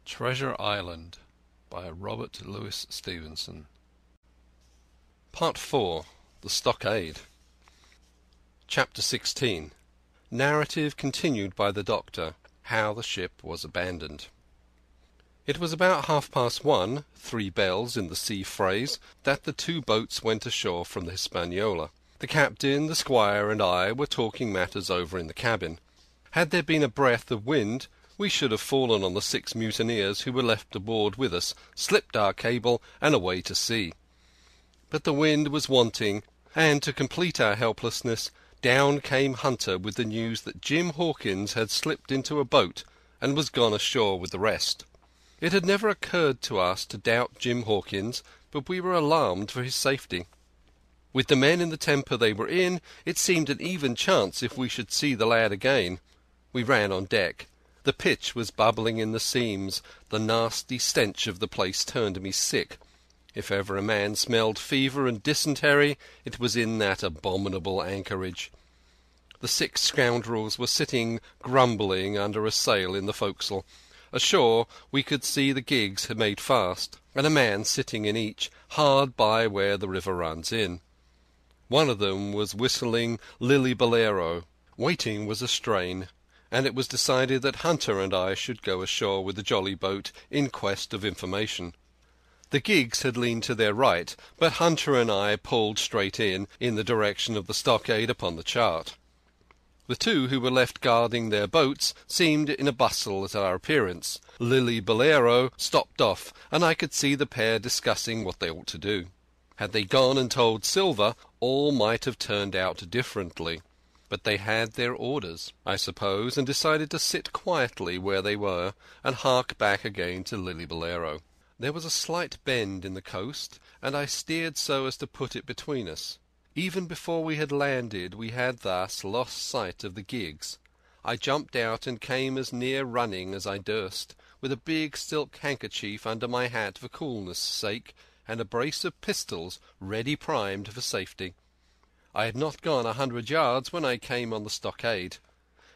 Treasure Island by Robert Louis Stevenson. Part 4. The Stockade. Chapter 16. Narrative continued by the Doctor. How the ship was abandoned. It was about 1:30, 3 bells in the sea phrase, that the 2 boats went ashore from the Hispaniola. The captain, the squire, and I were talking matters over in the cabin. Had there been a breath of wind, we should have fallen on the 6 mutineers who were left aboard with us, slipped our cable, and away to sea. But the wind was wanting, and to complete our helplessness, down came Hunter with the news that Jim Hawkins had slipped into a boat and was gone ashore with the rest. It had never occurred to us to doubt Jim Hawkins, but we were alarmed for his safety. With the men in the temper they were in, it seemed an even chance if we should see the lad again. We ran on deck. The pitch was bubbling in the seams. The nasty stench of the place turned me sick. If ever a man smelled fever and dysentery, it was in that abominable anchorage. The 6 scoundrels were sitting grumbling under a sail in the forecastle. Ashore we could see the gigs had made fast, and a man sitting in each, hard by where the river runs in. One of them was whistling Lilli Bolero. Waiting was a strain, and it was decided that Hunter and I should go ashore with the jolly boat in quest of information. The gigs had leaned to their right, but Hunter and I pulled straight in the direction of the stockade upon the chart. The 2 who were left guarding their boats seemed in a bustle at our appearance. Lilli Bolero stopped off, and I could see the pair discussing what they ought to do. Had they gone and told Silver, all might have turned out differently. But they had their orders, I suppose, and decided to sit quietly where they were and hark back again to Lilli Bolero. There was a slight bend in the coast, and I steered so as to put it between us. Even before we had landed we had thus lost sight of the gigs. I jumped out and came as near running as I durst, with a big silk handkerchief under my hat for coolness' sake, and a brace of pistols ready primed for safety. I had not gone 100 yards when I came on the stockade.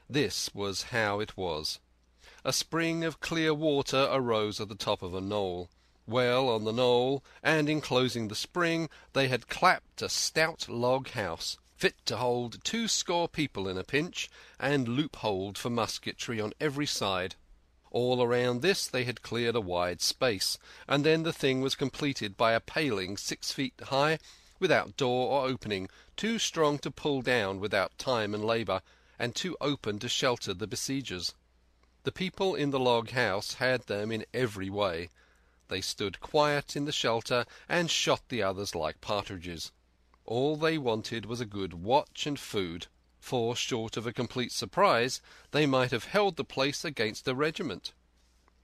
This was how it was. A spring of clear water arose at the top of a knoll. Well on the knoll, and enclosing the spring, they had clapped a stout log house, fit to hold 20 people in a pinch, and loopholed for musketry on every side. All around this they had cleared a wide space, and then the thing was completed by a paling 6 feet high, without door or opening, too strong to pull down without time and labour, and too open to shelter the besiegers. The people in the log house had them in every way. They stood quiet in the shelter and shot the others like partridges. All they wanted was a good watch and food, for, short of a complete surprise, they might have held the place against a regiment.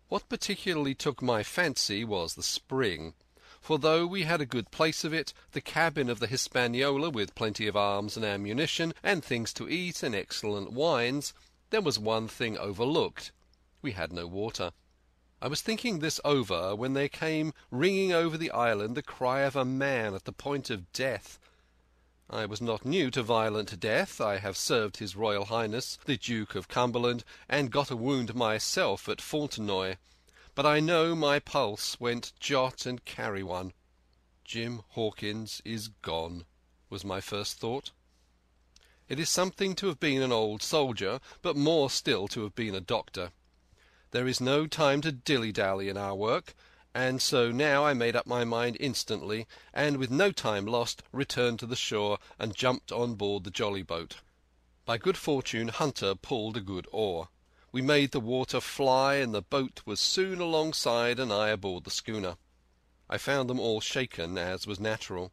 What particularly took my fancy was the spring, for though we had a good place of it, the cabin of the Hispaniola with plenty of arms and ammunition, and things to eat and excellent wines, there was one thing overlooked. We had no water. I was thinking this over when there came ringing over the island the cry of a man at the point of death. I was not new to violent death. I have served His Royal Highness the Duke of Cumberland, and got a wound myself at Fontenoy. But I know my pulse went jot and carry one. Jim Hawkins is gone, was my first thought. It is something to have been an old soldier, but more still to have been a doctor. There is no time to dilly-dally in our work, and so now I made up my mind instantly, and with no time lost returned to the shore and jumped on board the jolly boat. By good fortune Hunter pulled a good oar. We made the water fly, and the boat was soon alongside and I aboard the schooner. I found them all shaken, as was natural.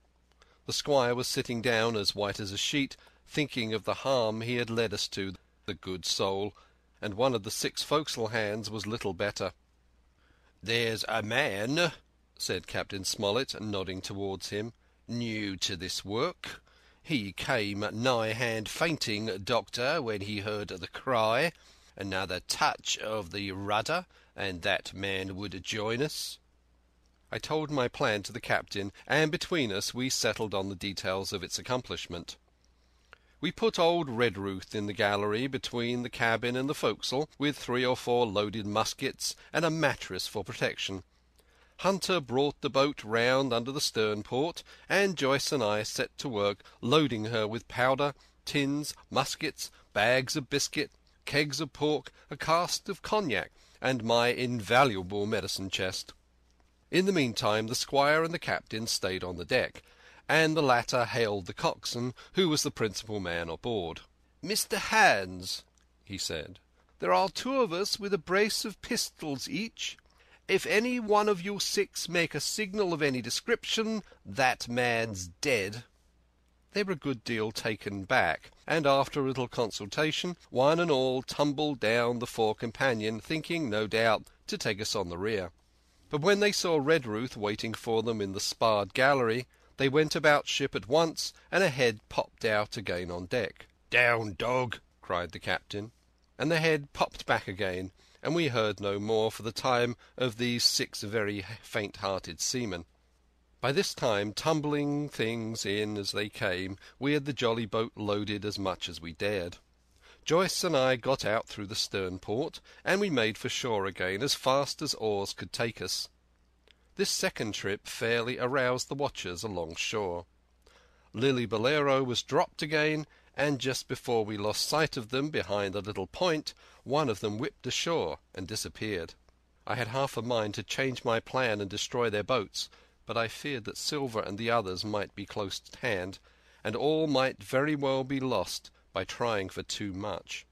The squire was sitting down as white as a sheet, thinking of the harm he had led us to, the good soul, and one of the 6 forecastle hands was little better. "There's a man," said Captain Smollett, nodding towards him, "new to this work. He came nigh hand fainting, Doctor, when he heard the cry. Another touch of the rudder, and that man would join us." I told my plan to the captain, and between us we settled on the details of its accomplishment. We put old Redruth in the gallery between the cabin and the forecastle, with 3 or 4 loaded muskets and a mattress for protection. Hunter brought the boat round under the stern port, and Joyce and I set to work loading her with powder, tins, muskets, bags of biscuit, kegs of pork, a cask of cognac, and my invaluable medicine chest. In the meantime the squire and the captain stayed on the deck, and the latter hailed the coxswain, who was the principal man aboard. "Mr. Hands," he said, "there are 2 of us with a brace of pistols each. If any one of you 6 make a signal of any description, that man's dead." They were a good deal taken back, and after a little consultation, one and all tumbled down the fore companion, thinking, no doubt, to take us on the rear. But when they saw Redruth waiting for them in the sparred gallery, they went about ship at once, and a head popped out again on deck. "Down, dog!" cried the captain, and the head popped back again, and we heard no more for the time of these 6 very faint-hearted seamen. By this time, tumbling things in as they came, we had the jolly boat loaded as much as we dared. Joyce and I got out through the stern port, and we made for shore again as fast as oars could take us. This second trip fairly aroused the watchers along shore. Lily Bolero was dropped again, and just before we lost sight of them behind a little point, one of them whipped ashore and disappeared. I had half a mind to change my plan and destroy their boats, but I feared that Silver and the others might be close at hand, and all might very well be lost by trying for too much.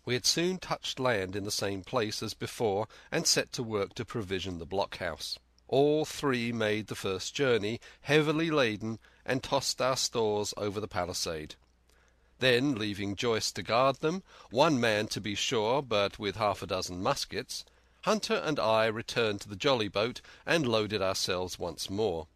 We had soon touched land in the same place as before, and set to work to provision the blockhouse. All 3 made the first journey, heavily laden, and tossed our stores over the palisade. Then, leaving Joyce to guard them, 1 man to be sure, but with half a dozen muskets, Hunter and I returned to the jolly boat and loaded ourselves once more.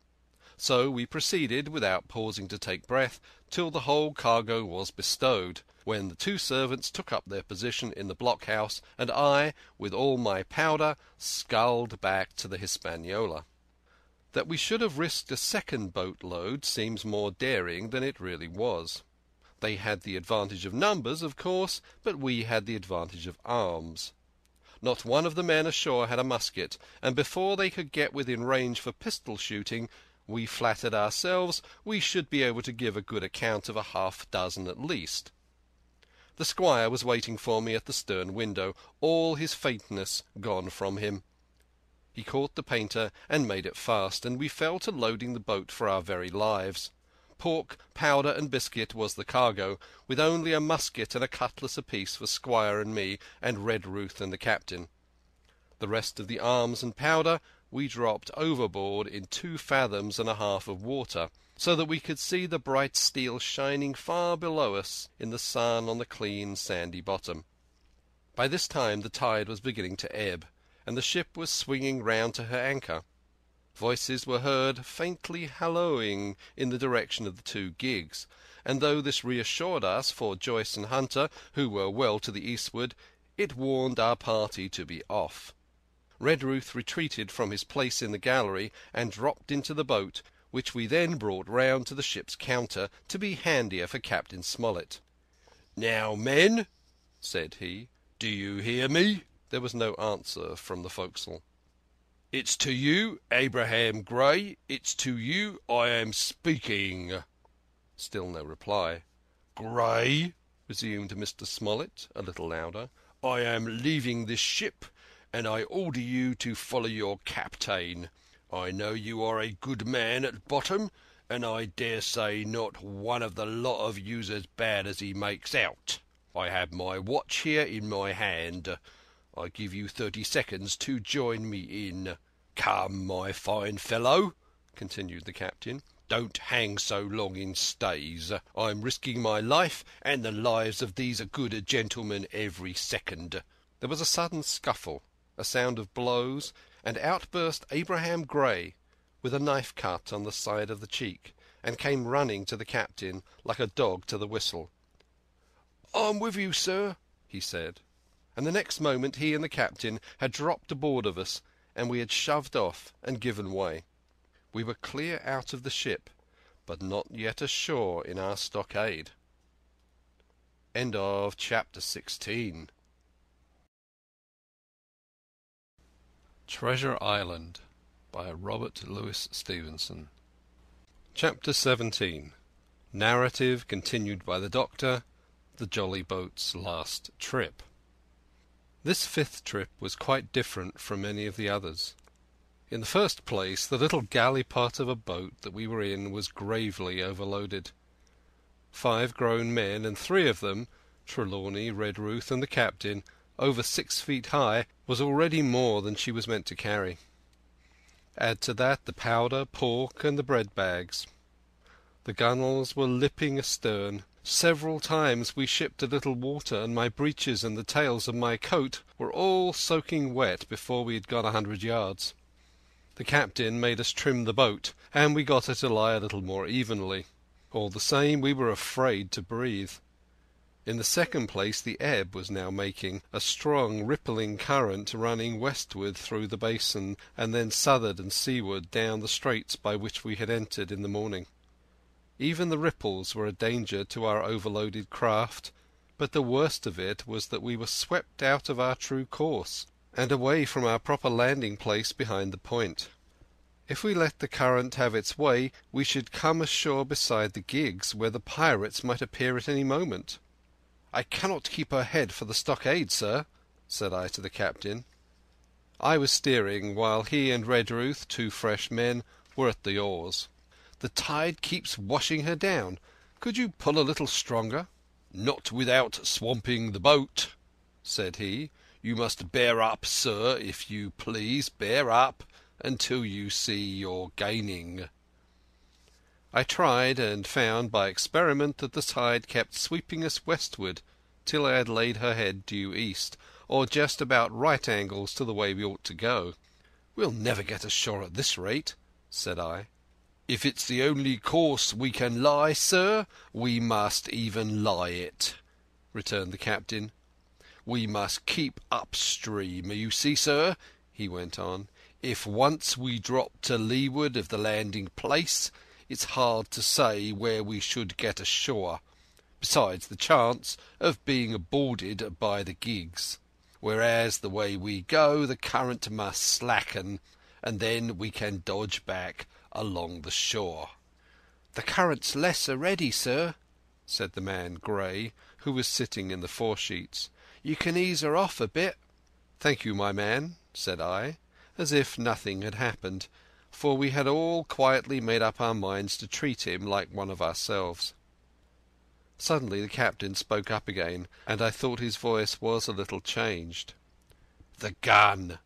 So we proceeded, without pausing to take breath, till the whole cargo was bestowed, when the 2 servants took up their position in the blockhouse, and I, with all my powder, sculled back to the Hispaniola. That we should have risked a second boat-load seems more daring than it really was. They had the advantage of numbers, of course, but we had the advantage of arms. Not one of the men ashore had a musket, and before they could get within range for pistol shooting, we flattered ourselves we should be able to give a good account of a half-dozen at least. The squire was waiting for me at the stern window, all his faintness gone from him. He caught the painter and made it fast, and we fell to loading the boat for our very lives. Pork, powder, and biscuit was the cargo, with only a musket and a cutlass apiece for Squire and me, and Redruth and the captain. The rest of the arms and powder we dropped overboard in 2 fathoms and a half of water, so that we could see the bright steel shining far below us in the sun on the clean sandy bottom. By this time the tide was beginning to ebb, and the ship was swinging round to her anchor. Voices were heard faintly hallooing in the direction of the 2 gigs, and though this reassured us for Joyce and Hunter, who were well to the eastward, it warned our party to be off. Redruth retreated from his place in the gallery and dropped into the boat, which we then brought round to the ship's counter to be handier for Captain Smollett. "Now, men," said he, "do you hear me?" There was no answer from the forecastle. "It's to you, Abraham Gray, it's to you I am speaking." Still no reply. "Gray," resumed Mr. Smollett, a little louder, "I am leaving this ship, and I order you to follow your captain. I know you are a good man at bottom, and I dare say not one of the lot of you's as bad as he makes out. I have my watch here in my hand. I give you 30 seconds to join me in. Come, my fine fellow," continued the captain, "don't hang so long in stays. I'm risking my life and the lives of these good gentlemen every second." There was a sudden scuffle, a sound of blows, and out burst Abraham Gray with a knife cut on the side of the cheek, and came running to the captain like a dog to the whistle. "I'm with you, sir," he said, and the next moment he and the captain had dropped aboard of us, and we had shoved off and given way. We were clear out of the ship, but not yet ashore in our stockade. End of chapter 16. Treasure Island by Robert Louis Stevenson. Chapter 17. Narrative continued by the Doctor. The jolly boat's last trip. This fifth trip was quite different from any of the others. In the first place, the little galley-pot of a boat that we were in was gravely overloaded. 5 grown men, and 3 of them, Trelawney, Redruth, and the captain, over 6 feet high, was already more than she was meant to carry. Add to that the powder, pork, and the bread bags. The gunwales were lipping astern. Several times we shipped a little water, and my breeches and the tails of my coat were all soaking wet before we had gone 100 yards. The captain made us trim the boat, and we got her to lie a little more evenly. All the same, we were afraid to breathe. In the second place, the ebb was now making a strong rippling current running westward through the basin, and then southward and seaward down the straits by which we had entered in the morning. Even the ripples were a danger to our overloaded craft, but the worst of it was that we were swept out of our true course, and away from our proper landing place behind the point. If we let the current have its way, we should come ashore beside the gigs, where the pirates might appear at any moment. "I cannot keep her head for the stockade, sir," said I to the captain. I was steering, while he and Redruth, 2 fresh men, were at the oars. "The tide keeps washing her down. Could you pull a little stronger?" "Not without swamping the boat," said he. "You must bear up, sir, if you please, bear up until you see you're gaining." I tried, and found by experiment that the tide kept sweeping us westward till I had laid her head due east, or just about right angles to the way we ought to go. "We'll never get ashore at this rate," said I. "If it's the only course we can lie, sir, we must even lie it," returned the captain. "We must keep upstream. You see, sir," he went on, "if once we drop to leeward of the landing place, it's hard to say where we should get ashore, besides the chance of being boarded by the gigs. Whereas the way we go, the current must slacken, and then we can dodge back along the shore." "The current's less already, sir," said the man Gray, who was sitting in the foresheets. "You can ease her off a bit." "Thank you, my man," said I, as if nothing had happened, for we had all quietly made up our minds to treat him like one of ourselves. Suddenly the captain spoke up again, and I thought his voice was a little changed. "The gun,"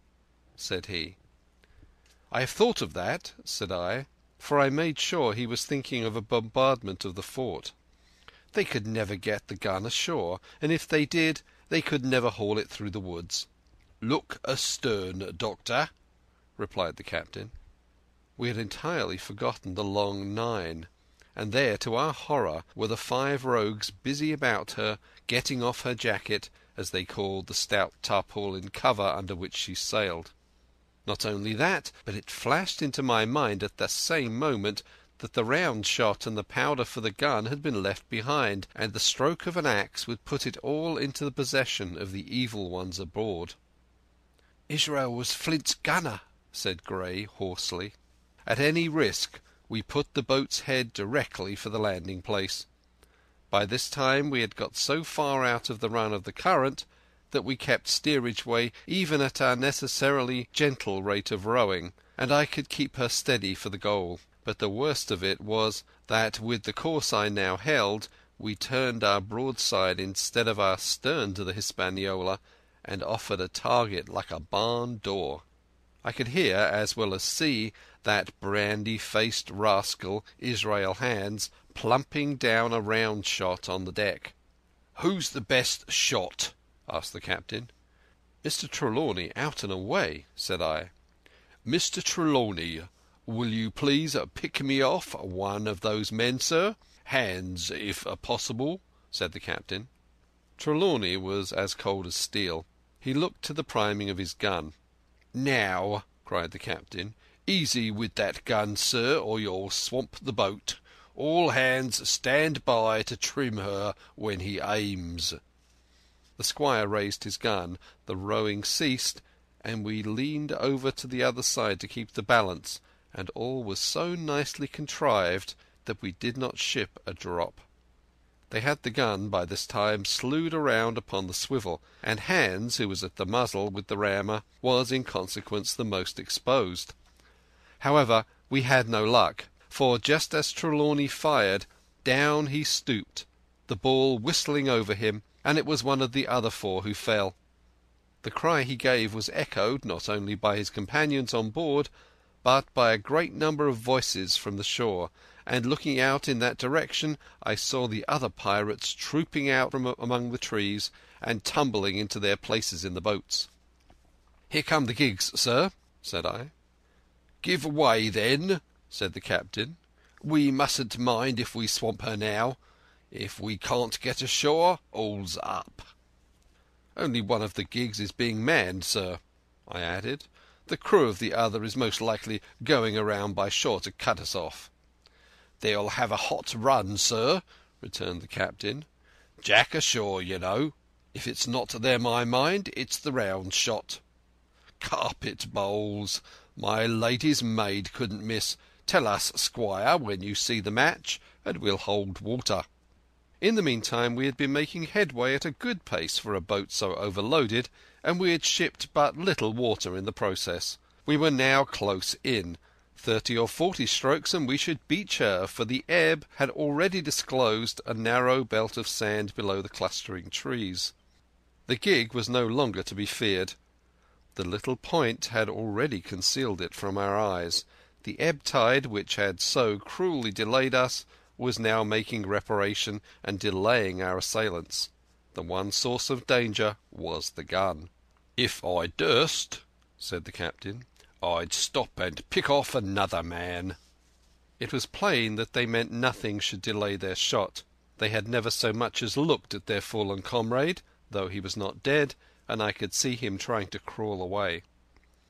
said he. "I have thought of that," said I, for I made sure he was thinking of a bombardment of the fort. "They could never get the gun ashore, and if they did, they could never haul it through the woods." "Look astern, Doctor," replied the captain. We had entirely forgotten the long 9, and there, to our horror, were the 5 rogues busy about her, getting off her jacket, as they called the stout tarpaulin cover under which she sailed. Not only that, but it flashed into my mind at the same moment that the round shot and the powder for the gun had been left behind, and the stroke of an axe would put it all into the possession of the evil ones aboard. "Israel was Flint's gunner," said Gray hoarsely. At any risk we put the boat's head directly for the landing place. By this time we had got so far out of the run of the current that we kept steerage way even at our necessarily gentle rate of rowing, and I could keep her steady for the goal. But the worst of it was that with the course I now held we turned our broadside instead of our stern to the Hispaniola, and offered a target like a barn door. I could hear as well as see that brandy-faced rascal Israel Hands plumping down a round shot on the deck. "Who's the best shot?" asked the captain. "Mr. Trelawney, out and away," said I. "Mr. Trelawney, will you please pick me off one of those men, sir? Hands, if possible," said the captain. Trelawney was as cold as steel. He looked to the priming of his gun. "Now," cried the captain, "easy with that gun, sir, or you'll swamp the boat. All hands stand by to trim her when he aims." The squire raised his gun, the rowing ceased, and we leaned over to the other side to keep the balance, and all was so nicely contrived that we did not ship a drop. They had the gun by this time slewed around upon the swivel, and Hans, who was at the muzzle with the rammer, was in consequence the most exposed. However, we had no luck, for just as Trelawney fired, down he stooped, the ball whistling over him, and it was one of the other four who fell. The cry he gave was echoed not only by his companions on board, but by a great number of voices from the shore, and looking out in that direction I saw the other pirates trooping out from among the trees and tumbling into their places in the boats. "Here come the gigs, sir," said I. "Give way, then," said the captain. "We mustn't mind if we swamp her now. If we can't get ashore, all's up." "Only one of the gigs is being manned, sir," I added. "The crew of the other is most likely going around by shore to cut us off." "They'll have a hot run, sir," returned the captain. "Jack ashore, you know. If it's not their my mind, it's the round shot. Carpet bowls! My lady's maid couldn't miss. Tell us, squire, when you see the match, and we'll hold water." In the meantime we had been making headway at a good pace for a boat so overloaded, and we had shipped but little water in the process. We were now close in. 30 or 40 strokes and we should beach her, for the ebb had already disclosed a narrow belt of sand below the clustering trees. The gig was no longer to be feared. The little point had already concealed it from our eyes. The ebb tide, which had so cruelly delayed us, was now making reparation and delaying our assailants. The one source of danger was the gun. "If I durst," said the captain, "I'd stop and pick off another man." It was plain that they meant nothing should delay their shot. They had never so much as looked at their fallen comrade, though he was not dead, and I could see him trying to crawl away.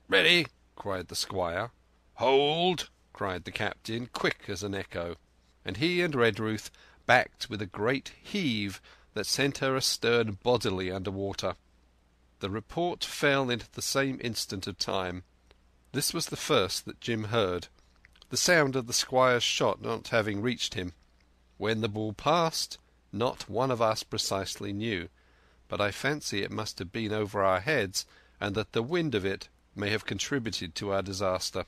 "Ready!" cried the squire. "Hold!" cried the captain, quick as an echo. And he and Redruth backed with a great heave that sent her astern bodily under water. The report fell into the same instant of time. This was the first that Jim heard, the sound of the squire's shot not having reached him. When the ball passed, not one of us precisely knew, but I fancy it must have been over our heads, and that the wind of it may have contributed to our disaster.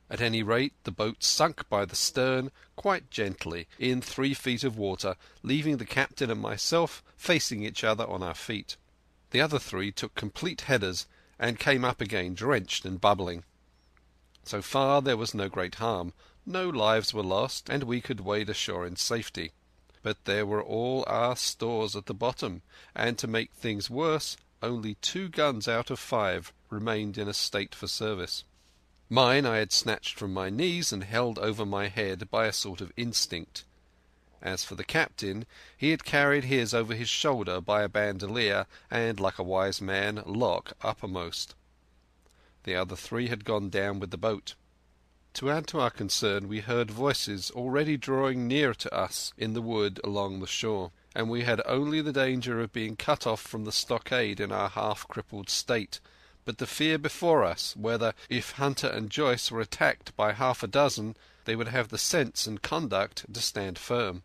At any rate, the boat sunk by the stern quite gently in 3 feet of water, leaving the captain and myself facing each other on our feet. The other 3 took complete headers and came up again drenched and bubbling. So far there was no great harm. No lives were lost, and we could wade ashore in safety. But there were all our stores at the bottom, and to make things worse, only 2 guns out of 5 remained in a state for service. Mine I had snatched from my knees and held over my head by a sort of instinct. As for the captain, he had carried his over his shoulder by a bandolier, and, like a wise man, lock uppermost. The other 3 had gone down with the boat. To add to our concern, we heard voices already drawing near to us in the wood along the shore, and we had only the danger of being cut off from the stockade in our half-crippled state, but the fear before us whether, if Hunter and Joyce were attacked by half a dozen, they would have the sense and conduct to stand firm.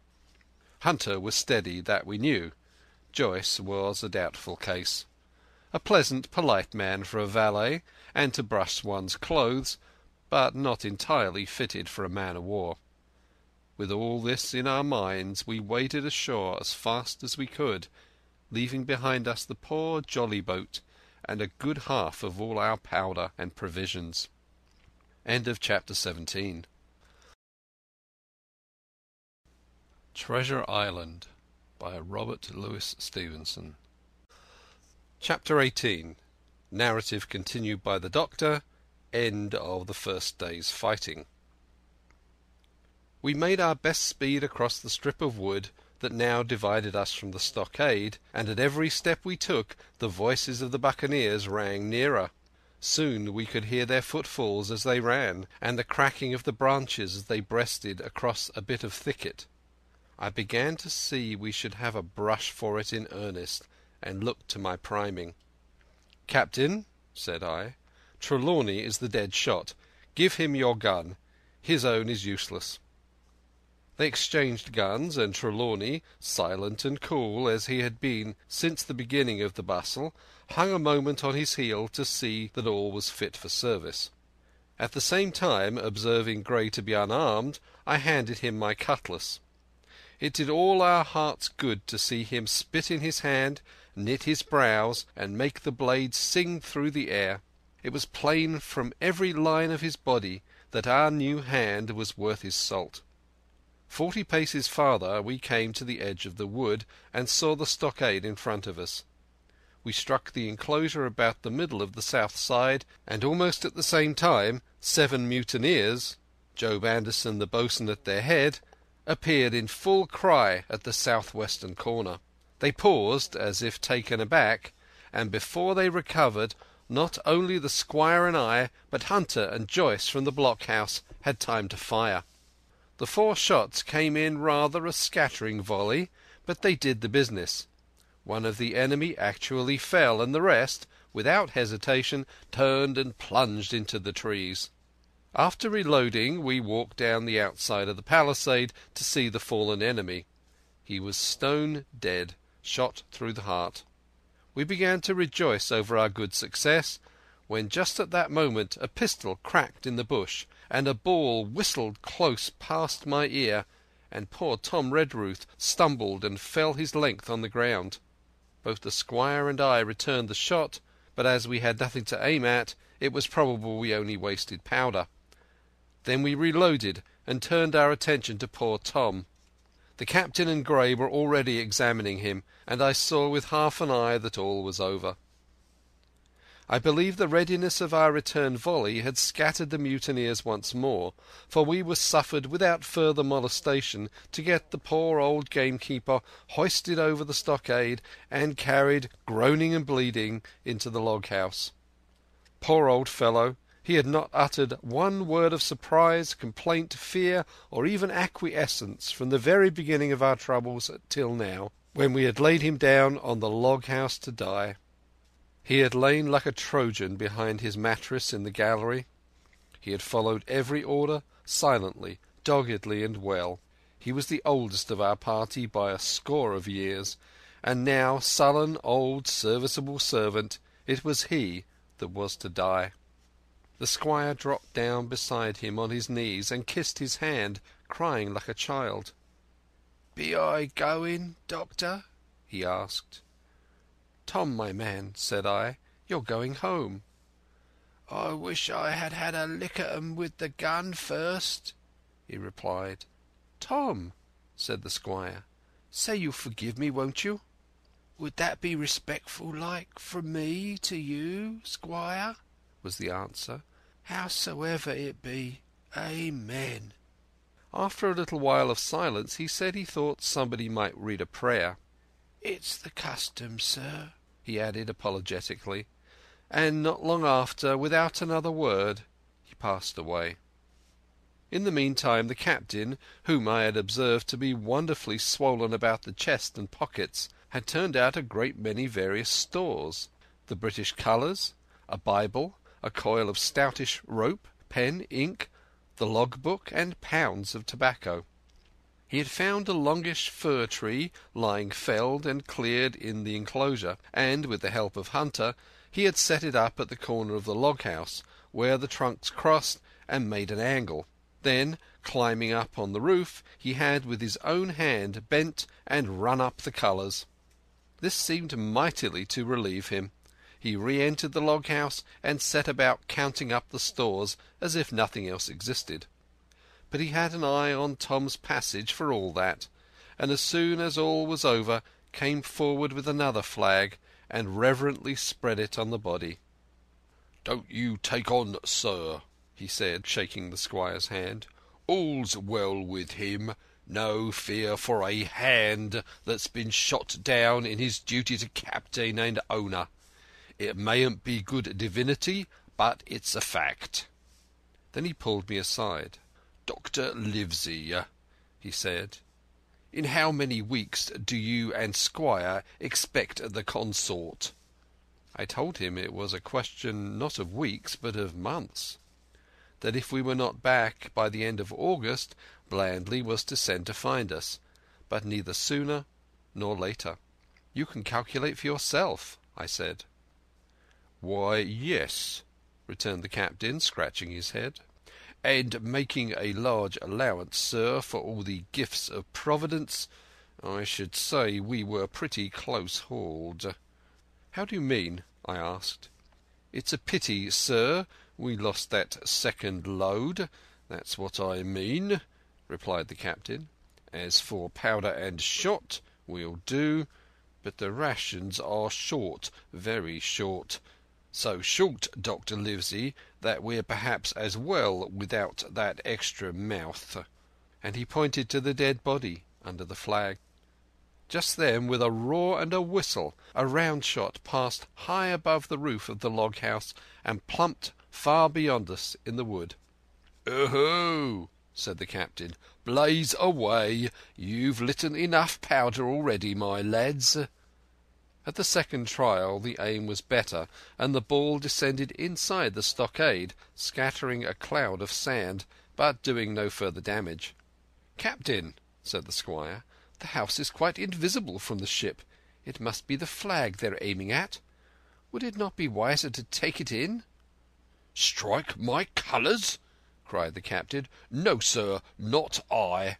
Hunter was steady, that we knew. Joyce was a doubtful case. A pleasant, polite man for a valet, and to brush one's clothes, but not entirely fitted for a man-of-war. With all this in our minds, we waded ashore as fast as we could, leaving behind us the poor jolly boat and a good half of all our powder and provisions. End of chapter 17. Treasure Island by Robert Louis Stevenson. Chapter 18. Narrative continued by the Doctor. End of the first day's fighting. We made our best speed across the strip of wood that now divided us from the stockade, and at every step we took the voices of the buccaneers rang nearer. Soon we could hear their footfalls as they ran, and the cracking of the branches as they breasted across a bit of thicket. I began to see we should have a brush for it in earnest, and looked to my priming. "Captain," said I, "Trelawney is the dead shot. Give him your gun. His own is useless." They exchanged guns, and Trelawney, silent and cool as he had been since the beginning of the bustle, hung a moment on his heel to see that all was fit for service. At the same time, observing Gray to be unarmed, I handed him my cutlass. It did all our hearts good to see him spit in his hand, knit his brows, and make the blade sing through the air. It was plain from every line of his body that our new hand was worth his salt. 40 paces farther we came to the edge of the wood, and saw the stockade in front of us. We struck the enclosure about the middle of the south side, and almost at the same time 7 mutineers, Job Anderson the boatswain at their head, appeared in full cry at the south-western corner. They paused, as if taken aback, and before they recovered, not only the squire and I, but Hunter and Joyce from the blockhouse had time to fire. The 4 shots came in rather a scattering volley, but they did the business. One of the enemy actually fell, and the rest, without hesitation, turned and plunged into the trees. After reloading, we walked down the outside of the palisade to see the fallen enemy. He was stone dead, shot through the heart. We began to rejoice over our good success, when just at that moment a pistol cracked in the bush, and a ball whistled close past my ear, and poor Tom Redruth stumbled and fell his length on the ground. Both the squire and I returned the shot, but as we had nothing to aim at, it was probable we only wasted powder. Then we reloaded and turned our attention to poor Tom. The captain and Gray were already examining him, and I saw with half an eye that all was over. I believe the readiness of our return volley had scattered the mutineers once more, for we were suffered without further molestation to get the poor old gamekeeper hoisted over the stockade and carried, groaning and bleeding, into the log-house. Poor old fellow! He had not uttered one word of surprise, complaint, fear, or even acquiescence from the very beginning of our troubles till now, when we had laid him down on the log-house to die. He had lain like a Trojan behind his mattress in the gallery. He had followed every order silently, doggedly, and well. He was the oldest of our party by a score of years, and now, sullen old serviceable servant, it was he that was to die. The squire dropped down beside him on his knees and kissed his hand, crying like a child. "Be I going, Doctor?" he asked. "Tom, my man," said I, "you're going home." "I wish I had had a lick at 'em with the gun first," he replied. "Tom," said the squire, "say you'll forgive me, won't you?" "Would that be respectful like from me to you, squire?" was the answer. "Howsoever it be, amen." After a little while of silence he said he thought somebody might read a prayer. "It's the custom, sir," he added apologetically, and not long after, without another word, he passed away. In the meantime the captain, whom I had observed to be wonderfully swollen about the chest and pockets, had turned out a great many various stores: the British colours, a Bible, a coil of stoutish rope, pen, ink, the log-book, and pounds of tobacco. He had found a longish fir tree lying felled and cleared in the enclosure, and, with the help of Hunter, he had set it up at the corner of the log-house, where the trunks crossed, and made an angle. Then, climbing up on the roof, he had with his own hand bent and run up the colours. This seemed mightily to relieve him. He re-entered the log-house and set about counting up the stores as if nothing else existed. But he had an eye on Tom's passage for all that, and as soon as all was over came forward with another flag and reverently spread it on the body. "Don't you take on, sir," he said, shaking the squire's hand. "All's well with him. No fear for a hand that's been shot down in his duty to captain and owner. It mayn't be good divinity, but it's a fact." Then he pulled me aside. "Dr. Livesey," he said, "in how many weeks do you and Squire expect the consort?" I told him it was a question not of weeks but of months. That if we were not back by the end of August, Blandley was to send to find us, but neither sooner nor later. "You can calculate for yourself," I said. "Why, yes," returned the captain, scratching his head, "and making a large allowance, sir, for all the gifts of Providence, I should say we were pretty close hauled." "How do you mean?" I asked. "It's a pity, sir, we lost that second load, that's what I mean," replied the captain. "As for powder and shot, we'll do, but the rations are short, very short. So short, Dr. Livesey, that we're perhaps as well without that extra mouth." And he pointed to the dead body under the flag. Just then, with a roar and a whistle, a round shot passed high above the roof of the log house and plumped far beyond us in the wood. "Oh-ho!" said the captain. "Blaze away! You've lit enough powder already, my lads." At the second trial the aim was better, and the ball descended inside the stockade, scattering a cloud of sand, but doing no further damage. "Captain," said the squire, "the house is quite invisible from the ship. It must be the flag they're aiming at. Would it not be wiser to take it in?" "Strike my colours!" cried the captain. "No, sir, not I."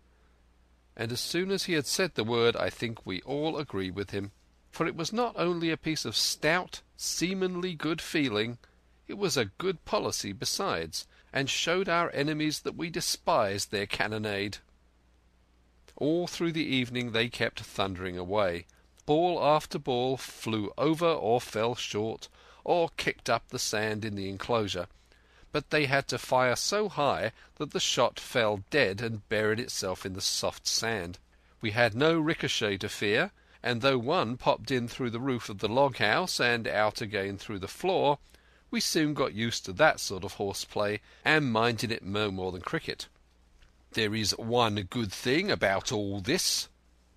And as soon as he had said the word I think we all agreed with him. For it was not only a piece of stout, seamanly good feeling, it was a good policy besides, and showed our enemies that we despised their cannonade. All through the evening they kept thundering away. Ball after ball flew over or fell short, or kicked up the sand in the enclosure, but they had to fire so high that the shot fell dead and buried itself in the soft sand. We had no ricochet to fear, and though one popped in through the roof of the log house and out again through the floor, we soon got used to that sort of horseplay and minded it no more than cricket. "There is one good thing about all this,"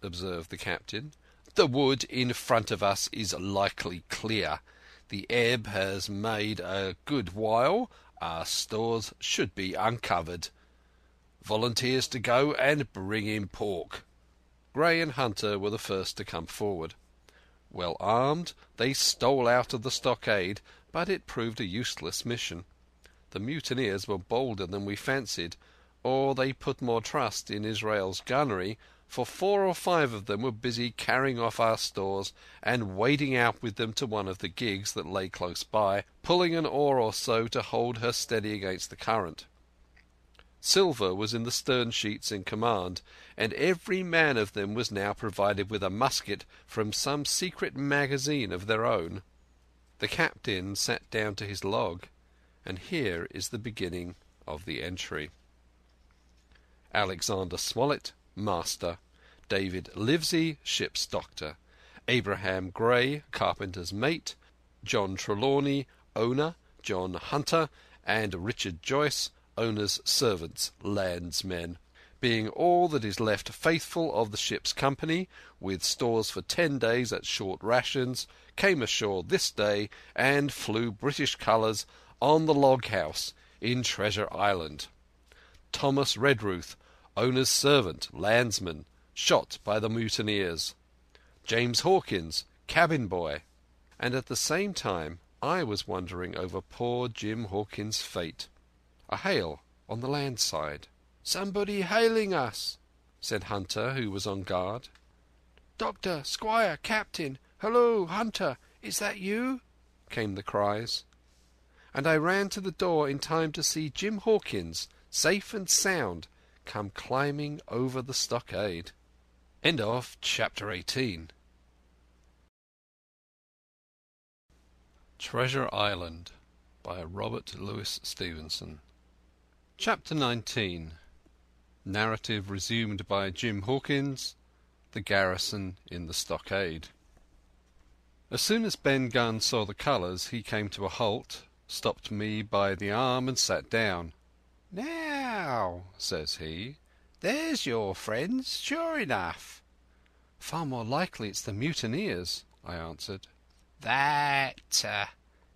observed the captain. "The wood in front of us is likely clear. The ebb has made a good while. Our stores should be uncovered. Volunteers to go and bring in pork." Gray and Hunter were the first to come forward. Well armed, they stole out of the stockade, but it proved a useless mission. The mutineers were bolder than we fancied, or they put more trust in Israel's gunnery, for 4 or 5 of them were busy carrying off our stores and wading out with them to one of the gigs that lay close by, pulling an oar or so to hold her steady against the current. Silver was in the stern sheets in command, and every man of them was now provided with a musket from some secret magazine of their own. The captain sat down to his log, and here is the beginning of the entry. Alexander Smollett, master. David Livesey, ship's doctor. Abraham Gray, carpenter's mate. John Trelawney, owner. John Hunter and Richard Joyce, owner's servants, landsmen, being all that is left faithful of the ship's company, with stores for 10 days at short rations, came ashore this day and flew British colours on the log house in Treasure Island. Thomas Redruth, owner's servant, landsman, shot by the mutineers. James Hawkins, cabin boy. And at the same time I was wondering over poor Jim Hawkins' fate. A hail on the land side. "Somebody hailing us," said Hunter, who was on guard. "Doctor, Squire, Captain, hello, Hunter, is that you?" came the cries. And I ran to the door in time to see Jim Hawkins, safe and sound, come climbing over the stockade. End of chapter 18. Treasure Island by Robert Louis Stevenson. Chapter 19. Narrative resumed by Jim Hawkins. The garrison in the stockade. As soon as Ben Gunn saw the colours he came to a halt, stopped me by the arm and sat down. "Now," says he, "there's your friends, sure enough." "Far more likely it's the mutineers," I answered. "That!"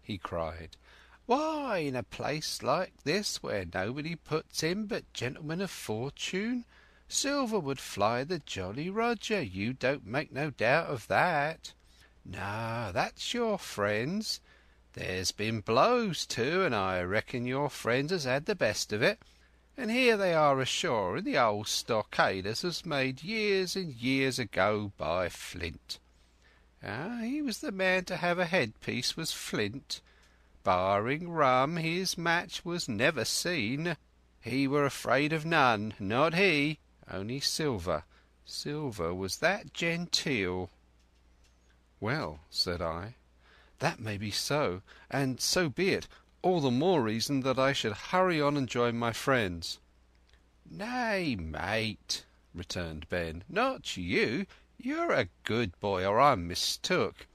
he cried. "Why, in a place like this, where nobody puts in but gentlemen of fortune, silver would fly the Jolly Roger, you don't make no doubt of that. No, that's your friends. There's been blows too, and I reckon your friends has had the best of it. And here they are ashore in the old stockade as was made years and years ago by Flint. He was the man to have a headpiece, was Flint. Barring rum, his match was never seen. He were afraid of none, not he, only silver. Silver was that genteel." "Well," said I, "that may be so, and so be it. All the more reason that I should hurry on and join my friends." "Nay, mate," returned Ben, "not you. You're a good boy, or I'm mistook.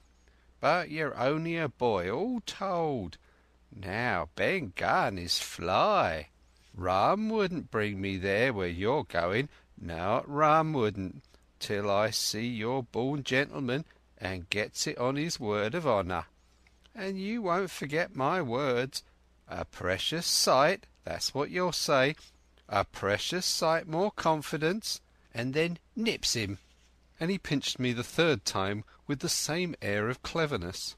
But you're only a boy, all told. Now, Ben Gunn is fly. Rum wouldn't bring me there where you're going, not rum wouldn't, till I see you're born gentleman and gets it on his word of honour. And you won't forget my words. A precious sight, that's what you'll say, a precious sight more confidence, and then nips him." And he pinched me the third time with the same air of cleverness.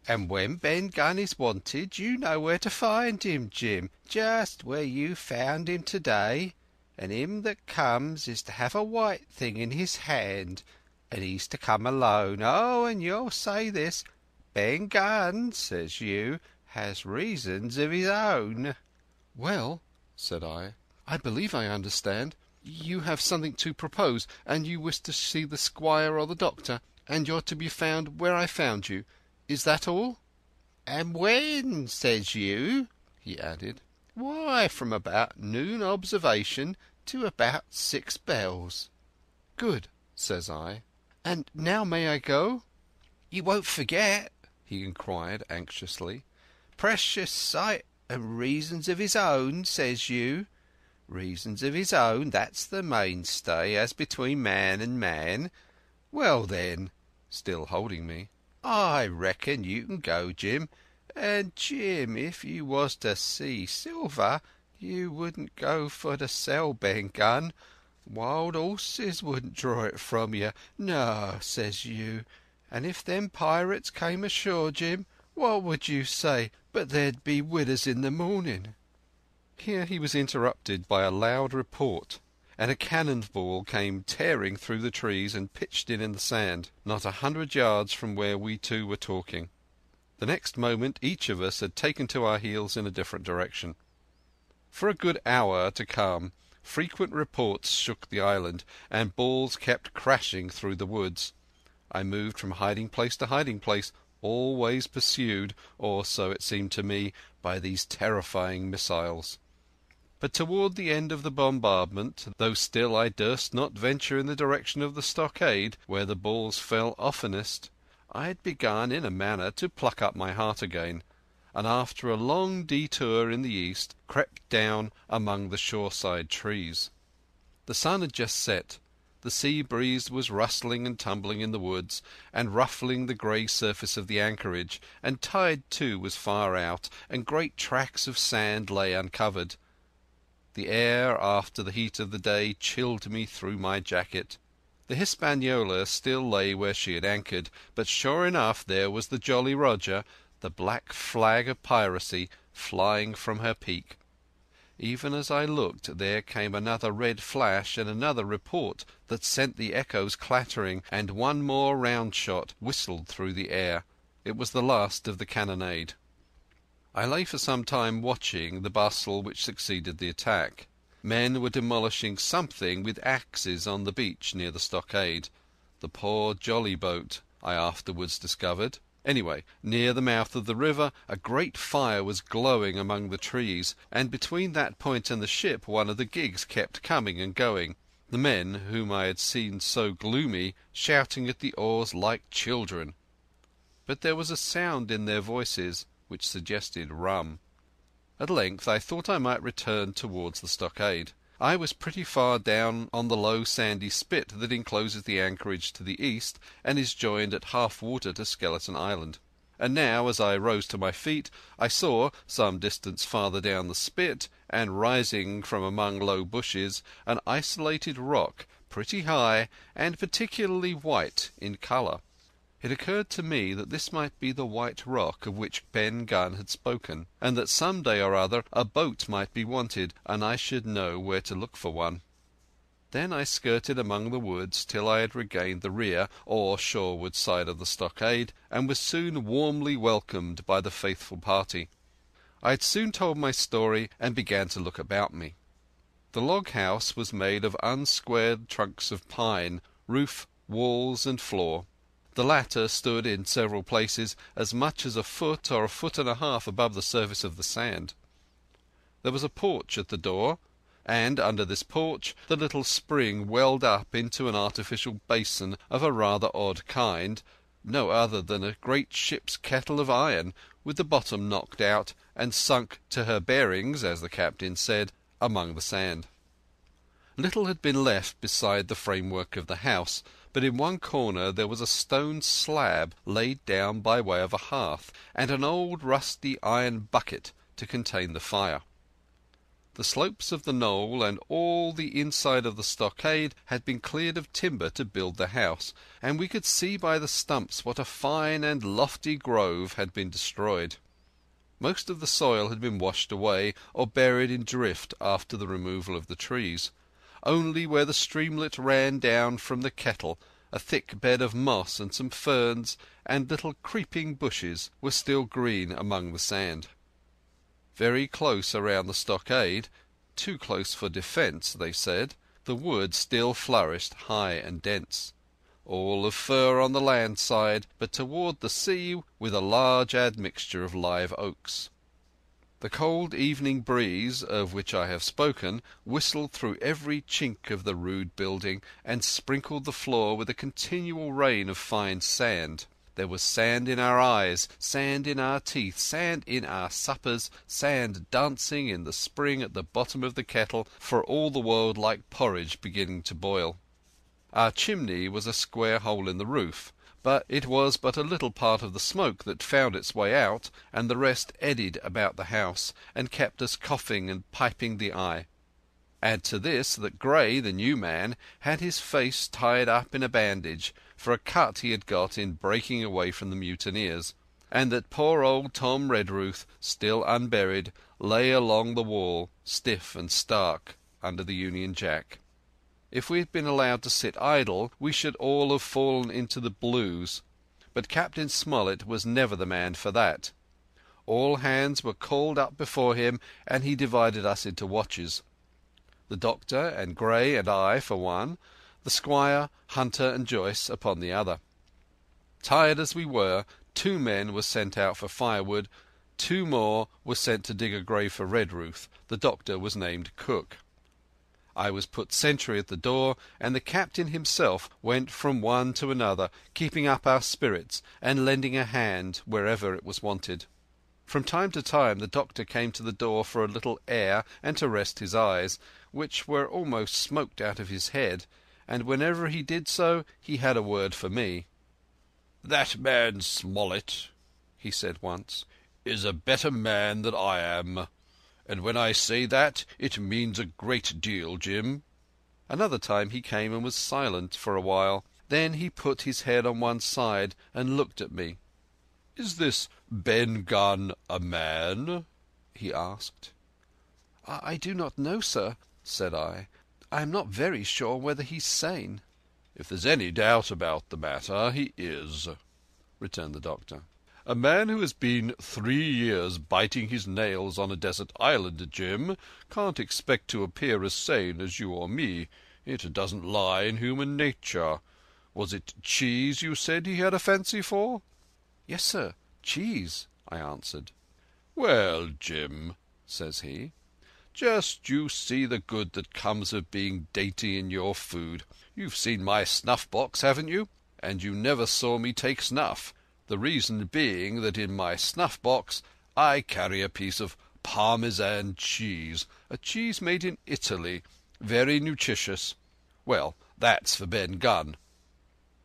"And when Ben Gunn is wanted, you know where to find him, Jim, just where you found him today. And him that comes is to have a white thing in his hand, and he's to come alone. Oh, and you'll say this, Ben Gunn, says you, has reasons of his own." "Well," said I believe I understand. You have something to propose, and you wish to see the squire or the doctor, and you're to be found where I found you. Is that all?" "And when, says you?" he added. "Why, from about noon observation to about 6 bells." "Good," says I. "And now may I go?" "You won't forget?" he inquired anxiously. "Precious sight and reasons of his own, says you. Reasons of his own, that's the mainstay, as between man and man. Well then," still holding me, "I reckon you can go, Jim. And, Jim, if you was to see silver, you wouldn't go for to sell Ben Gunn. Wild horses wouldn't draw it from you. No, says you. And if them pirates came ashore, Jim, what would you say but there'd be widows in the morning?" Here he was interrupted by a loud report, and a cannon ball came tearing through the trees and pitched in the sand, not 100 yards from where we two were talking. The next moment each of us had taken to our heels in a different direction. For a good hour to come frequent reports shook the island, and balls kept crashing through the woods. I moved from hiding place to hiding place, always pursued, or so it seemed to me, by these terrifying missiles. But toward the end of the bombardment, though still I durst not venture in the direction of the stockade, where the balls fell oftenest, I had begun in a manner to pluck up my heart again, and after a long detour in the east crept down among the shoreside trees. The sun had just set. The sea breeze was rustling and tumbling in the woods, and ruffling the grey surface of the anchorage, and tide too was far out, and great tracts of sand lay uncovered. The air after the heat of the day chilled me through my jacket. The Hispaniola still lay where she had anchored, but sure enough there was the Jolly Roger, the black flag of piracy, flying from her peak. Even as I looked there came another red flash and another report that sent the echoes clattering, and one more round shot whistled through the air. It was the last of the cannonade. I lay for some time watching the bustle which succeeded the attack. Men were demolishing something with axes on the beach near the stockade. The poor jolly boat, I afterwards discovered. Anyway, near the mouth of the river a great fire was glowing among the trees, and between that point and the ship one of the gigs kept coming and going, the men, whom I had seen so gloomy, shouting at the oars like children. But there was a sound in their voices, which suggested rum. At length I thought I might return towards the stockade. I was pretty far down on the low sandy spit that encloses the anchorage to the east and is joined at half water to Skeleton Island. And now, as I rose to my feet, I saw, some distance farther down the spit, and rising from among low bushes, an isolated rock, pretty high and particularly white in colour. It occurred to me that this might be the White Rock of which Ben Gunn had spoken, and that some day or other a boat might be wanted, and I should know where to look for one. Then I skirted among the woods till I had regained the rear or shoreward side of the stockade, and was soon warmly welcomed by the faithful party. I had soon told my story and began to look about me. The log house was made of unsquared trunks of pine, roof, walls and floor. The latter stood in several places as much as a foot or a foot and a half above the surface of the sand. There was a porch at the door, and under this porch the little spring welled up into an artificial basin of a rather odd kind, no other than a great ship's kettle of iron, with the bottom knocked out and sunk to her bearings, as the captain said, among the sand. Little had been left beside the framework of the house, but in one corner there was a stone slab laid down by way of a hearth, and an old rusty iron bucket to contain the fire. The slopes of the knoll and all the inside of the stockade had been cleared of timber to build the house, and we could see by the stumps what a fine and lofty grove had been destroyed. Most of the soil had been washed away or buried in drift after the removal of the trees. Only where the streamlet ran down from the kettle a thick bed of moss and some ferns and little creeping bushes were still green among the sand. Very close around the stockade, too close for defence, they said, the wood still flourished high and dense, all of fir on the land side, but toward the sea with a large admixture of live oaks. The cold evening breeze, of which I have spoken, whistled through every chink of the rude building and sprinkled the floor with a continual rain of fine sand. There was sand in our eyes, sand in our teeth, sand in our suppers, sand dancing in the spring at the bottom of the kettle, for all the world like porridge beginning to boil. Our chimney was a square hole in the roof, but it was but a little part of the smoke that found its way out, and the rest eddied about the house and kept us coughing and piping the eye. Add to this that Gray, the new man, had his face tied up in a bandage for a cut he had got in breaking away from the mutineers, and that poor old Tom Redruth, still unburied, lay along the wall, stiff and stark, under the Union Jack. If we had been allowed to sit idle, we should all have fallen into the blues, but Captain Smollett was never the man for that. All hands were called up before him, and he divided us into watches. The doctor and Gray and I for one, the squire, Hunter and Joyce upon the other. Tired as we were, 2 men were sent out for firewood, 2 more were sent to dig a grave for Redruth. The doctor was named Cook. I was put sentry at the door, and the captain himself went from one to another, keeping up our spirits and lending a hand wherever it was wanted. From time to time the doctor came to the door for a little air and to rest his eyes, which were almost smoked out of his head, and whenever he did so he had a word for me. "That man Smollett," he said once, "is a better man than I am. And when I say that, it means a great deal, Jim." Another time he came and was silent for a while. Then he put his head on one side and looked at me. "Is this Ben Gunn a man?" he asked. "I do not know, sir," said I. "I am not very sure whether he's sane." "If there's any doubt about the matter, he is," returned the doctor. "A man who has been 3 years biting his nails on a desert island, Jim, can't expect to appear as sane as you or me. It doesn't lie in human nature. Was it cheese you said he had a fancy for?" "Yes, sir, cheese," I answered. "Well, Jim," says he, "just you see the good that comes of being dainty in your food. You've seen my snuff-box, haven't you? And you never saw me take snuff. The reason being that in my snuff-box I carry a piece of Parmesan cheese, a cheese made in Italy, very nutritious. Well, that's for Ben Gunn."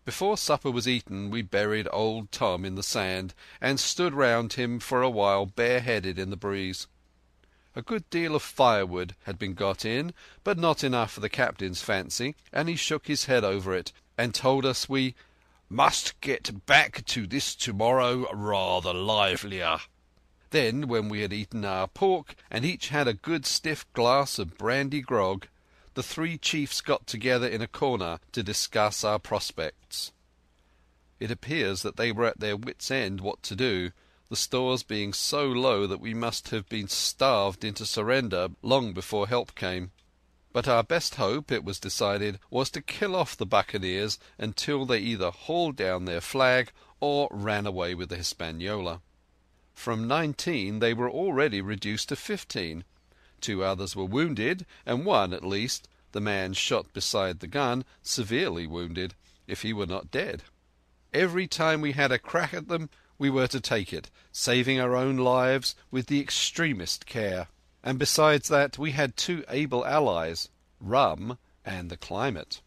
Before supper was eaten we buried old Tom in the sand, and stood round him for a while bareheaded in the breeze. A good deal of firewood had been got in, but not enough for the captain's fancy, and he shook his head over it, and told us we "must get back to this tomorrow rather livelier." Then, when we had eaten our pork, and each had a good stiff glass of brandy grog, the three chiefs got together in a corner to discuss our prospects. It appears that they were at their wits' end what to do, the stores being so low that we must have been starved into surrender long before help came. But our best hope, it was decided, was to kill off the buccaneers until they either hauled down their flag or ran away with the Hispaniola. From 19 they were already reduced to 15. 2 others were wounded, and one, at least, the man shot beside the gun, severely wounded, if he were not dead. Every time we had a crack at them we were to take it, saving our own lives with the extremest care. And besides that we had 2 able allies, rum and the climate.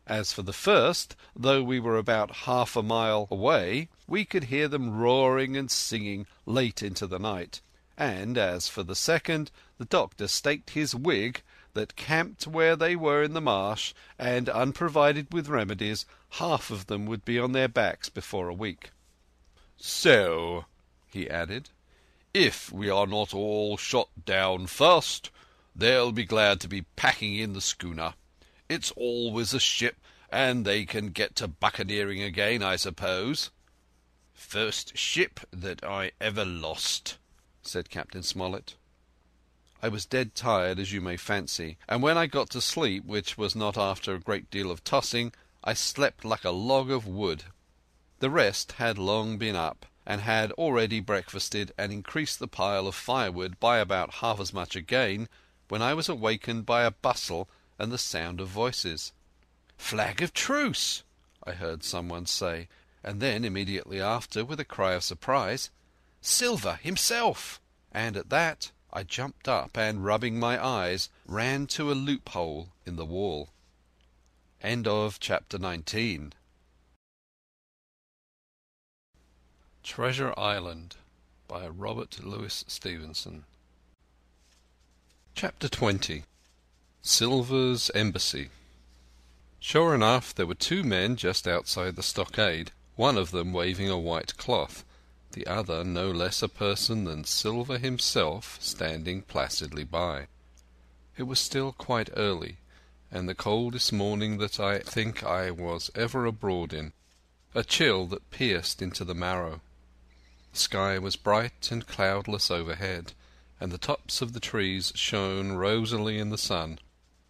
As for the first, though we were about half a mile away, we could hear them roaring and singing late into the night. And as for the second, the doctor staked his wig that, camped where they were in the marsh, and unprovided with remedies, half of them would be on their backs before a week. "So," he added, "if we are not all shot down first, they'll be glad to be packing in the schooner. It's always a ship, and they can get to buccaneering again, I suppose." "First ship that I ever lost," said Captain Smollett. I was dead tired, as you may fancy, and when I got to sleep, which was not after a great deal of tossing, I slept like a log of wood. The rest had long been up, and had already breakfasted and increased the pile of firewood by about half as much again, when I was awakened by a bustle and the sound of voices. "Flag of truce!" I heard someone say, and then immediately after, with a cry of surprise, "Silver himself!" And at that I jumped up and, rubbing my eyes, ran to a loophole in the wall. Chapter 19. Treasure Island by Robert Louis Stevenson. Chapter 20. Silver's Embassy. Sure enough, there were 2 men just outside the stockade, one of them waving a white cloth, the other no less a person than Silver himself standing placidly by. It was still quite early, and the coldest morning that I think I was ever abroad in, a chill that pierced into the marrow. The sky was bright and cloudless overhead, and the tops of the trees shone rosily in the sun.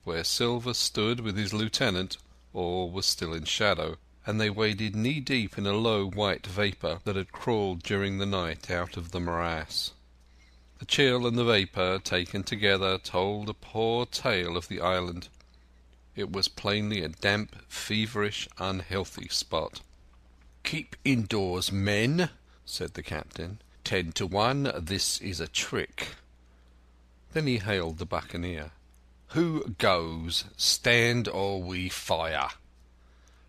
Where Silver stood with his lieutenant, all was still in shadow, and they waded knee-deep in a low white vapour that had crawled during the night out of the morass. The chill and the vapour, taken together, told a poor tale of the island. It was plainly a damp, feverish, unhealthy spot. "Keep indoors, men," said the captain. 10 to 1, this is a trick." Then he hailed the buccaneer. "Who goes? Stand or we fire."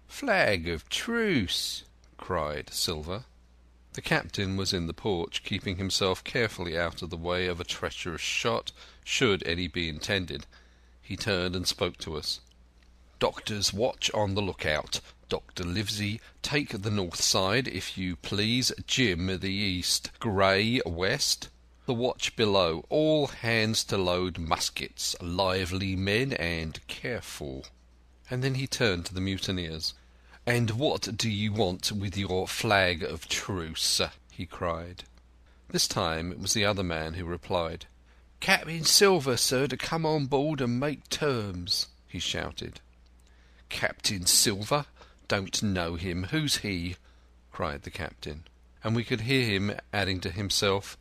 "Flag of truce!" cried Silver. The captain was in the porch, keeping himself carefully out of the way of a treacherous shot, should any be intended. He turned and spoke to us. "Doctor's watch on the lookout. Dr. Livesey, take the north side, if you please. Jim, the east. Gray, west. The watch below. All hands to load muskets. Lively, men, and careful." And then he turned to the mutineers. "And what do you want with your flag of truce?" he cried. This time it was the other man who replied. "Captain Silver, sir, to come on board and make terms," he shouted. "Captain Silver? Don't know him. Who's he?" cried the captain. And we could hear him adding to himself,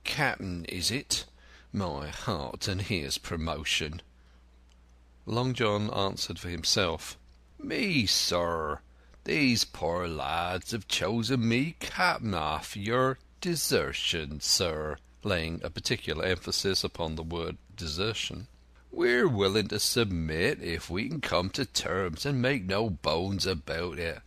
"Captain, is it? My heart, and here's promotion." Long John answered for himself. "Me, sir. These poor lads have chosen me captain after your desertion, sir," laying a particular emphasis upon the word desertion. "We're willing to submit if we can come to terms and make no bones about it.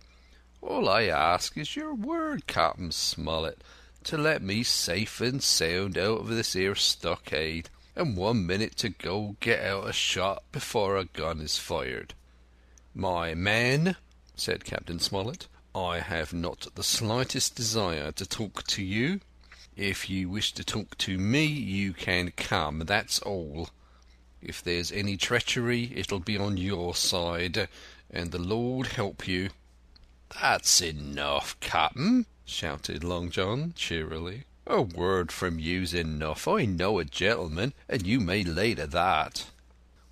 All I ask is your word, Captain Smollett, to let me safe and sound out of this here stockade, and 1 minute to go get out a shot before a gun is fired." "My man," said Captain Smollett, "I have not the slightest desire to talk to you. If you wish to talk to me, you can come, that's all. If there's any treachery, it'll be on your side, and the Lord help you." "That's enough, Captain," shouted Long John cheerily. "A word from you's enough. I know a gentleman, and you may lay to that."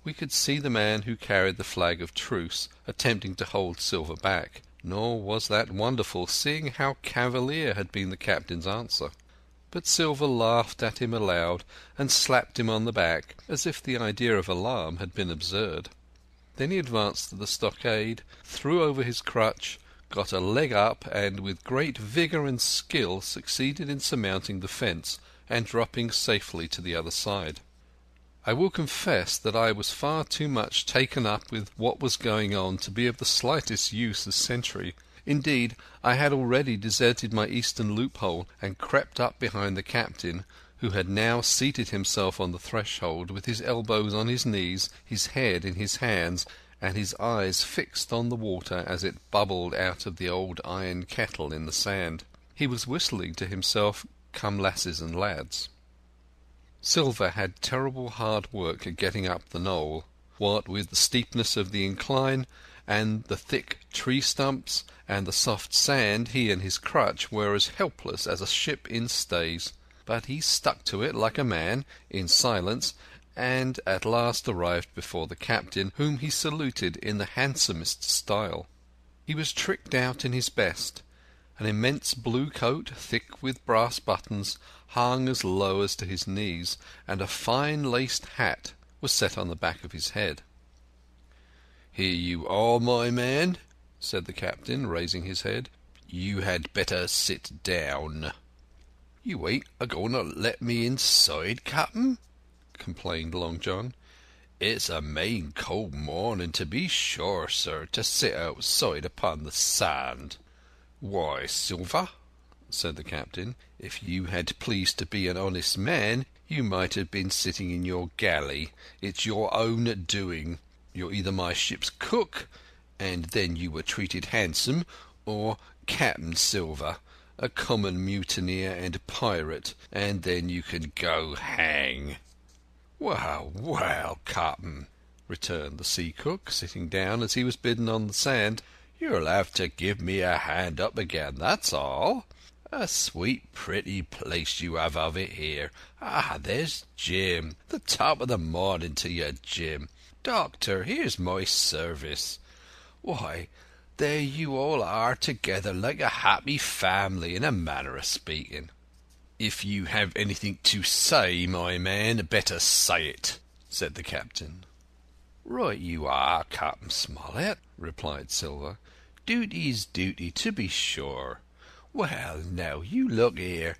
We could see the man who carried the flag of truce attempting to hold Silver back, nor was that wonderful, seeing how cavalier had been the captain's answer. But Silver laughed at him aloud and slapped him on the back, as if the idea of alarm had been absurd. Then he advanced to the stockade, threw over his crutch, got a leg up, and with great vigour and skill succeeded in surmounting the fence and dropping safely to the other side. I will confess that I was far too much taken up with what was going on to be of the slightest use as sentry. Indeed, I had already deserted my eastern loophole and crept up behind the captain, who had now seated himself on the threshold with his elbows on his knees, his head in his hands, and his eyes fixed on the water as it bubbled out of the old iron kettle in the sand. He was whistling to himself, "Come lasses and lads." Silver had terrible hard work at getting up the knoll, what with the steepness of the incline and the thick tree stumps and the soft sand, he and his crutch were as helpless as a ship in stays. But he stuck to it like a man, in silence, and at last arrived before the captain, whom he saluted in the handsomest style. He was tricked out in his best. An immense blue coat, thick with brass buttons, hung as low as to his knees, and a fine laced hat was set on the back of his head. "Here you are, my man," said the captain, raising his head. "You had better sit down." "You ain't a-going to let me inside, Captain?" complained Long John. "It's a main cold morning, to be sure, sir, to sit outside upon the sand." "Why, Silver," said the captain, "if you had pleased to be an honest man, you might have been sitting in your galley. It's your own doing. You're either my ship's cook, and then you were treated handsome, or Captain Silver, a common mutineer and pirate, and then you can go hang." "Well, well, Captain," returned the sea cook, sitting down as he was bidden on the sand, "you'll have to give me a hand up again, that's all. A sweet pretty place you have of it here. Ah, there's Jim. The top of the morning to you, Jim. Doctor, here's my service. Why, there you all are together like a happy family, in a manner of speaking." "If you have anything to say, my man, better say it," said the captain. "Right you are, Captain Smollett," replied Silver. "Duty's duty, to be sure. Well, now, you look here.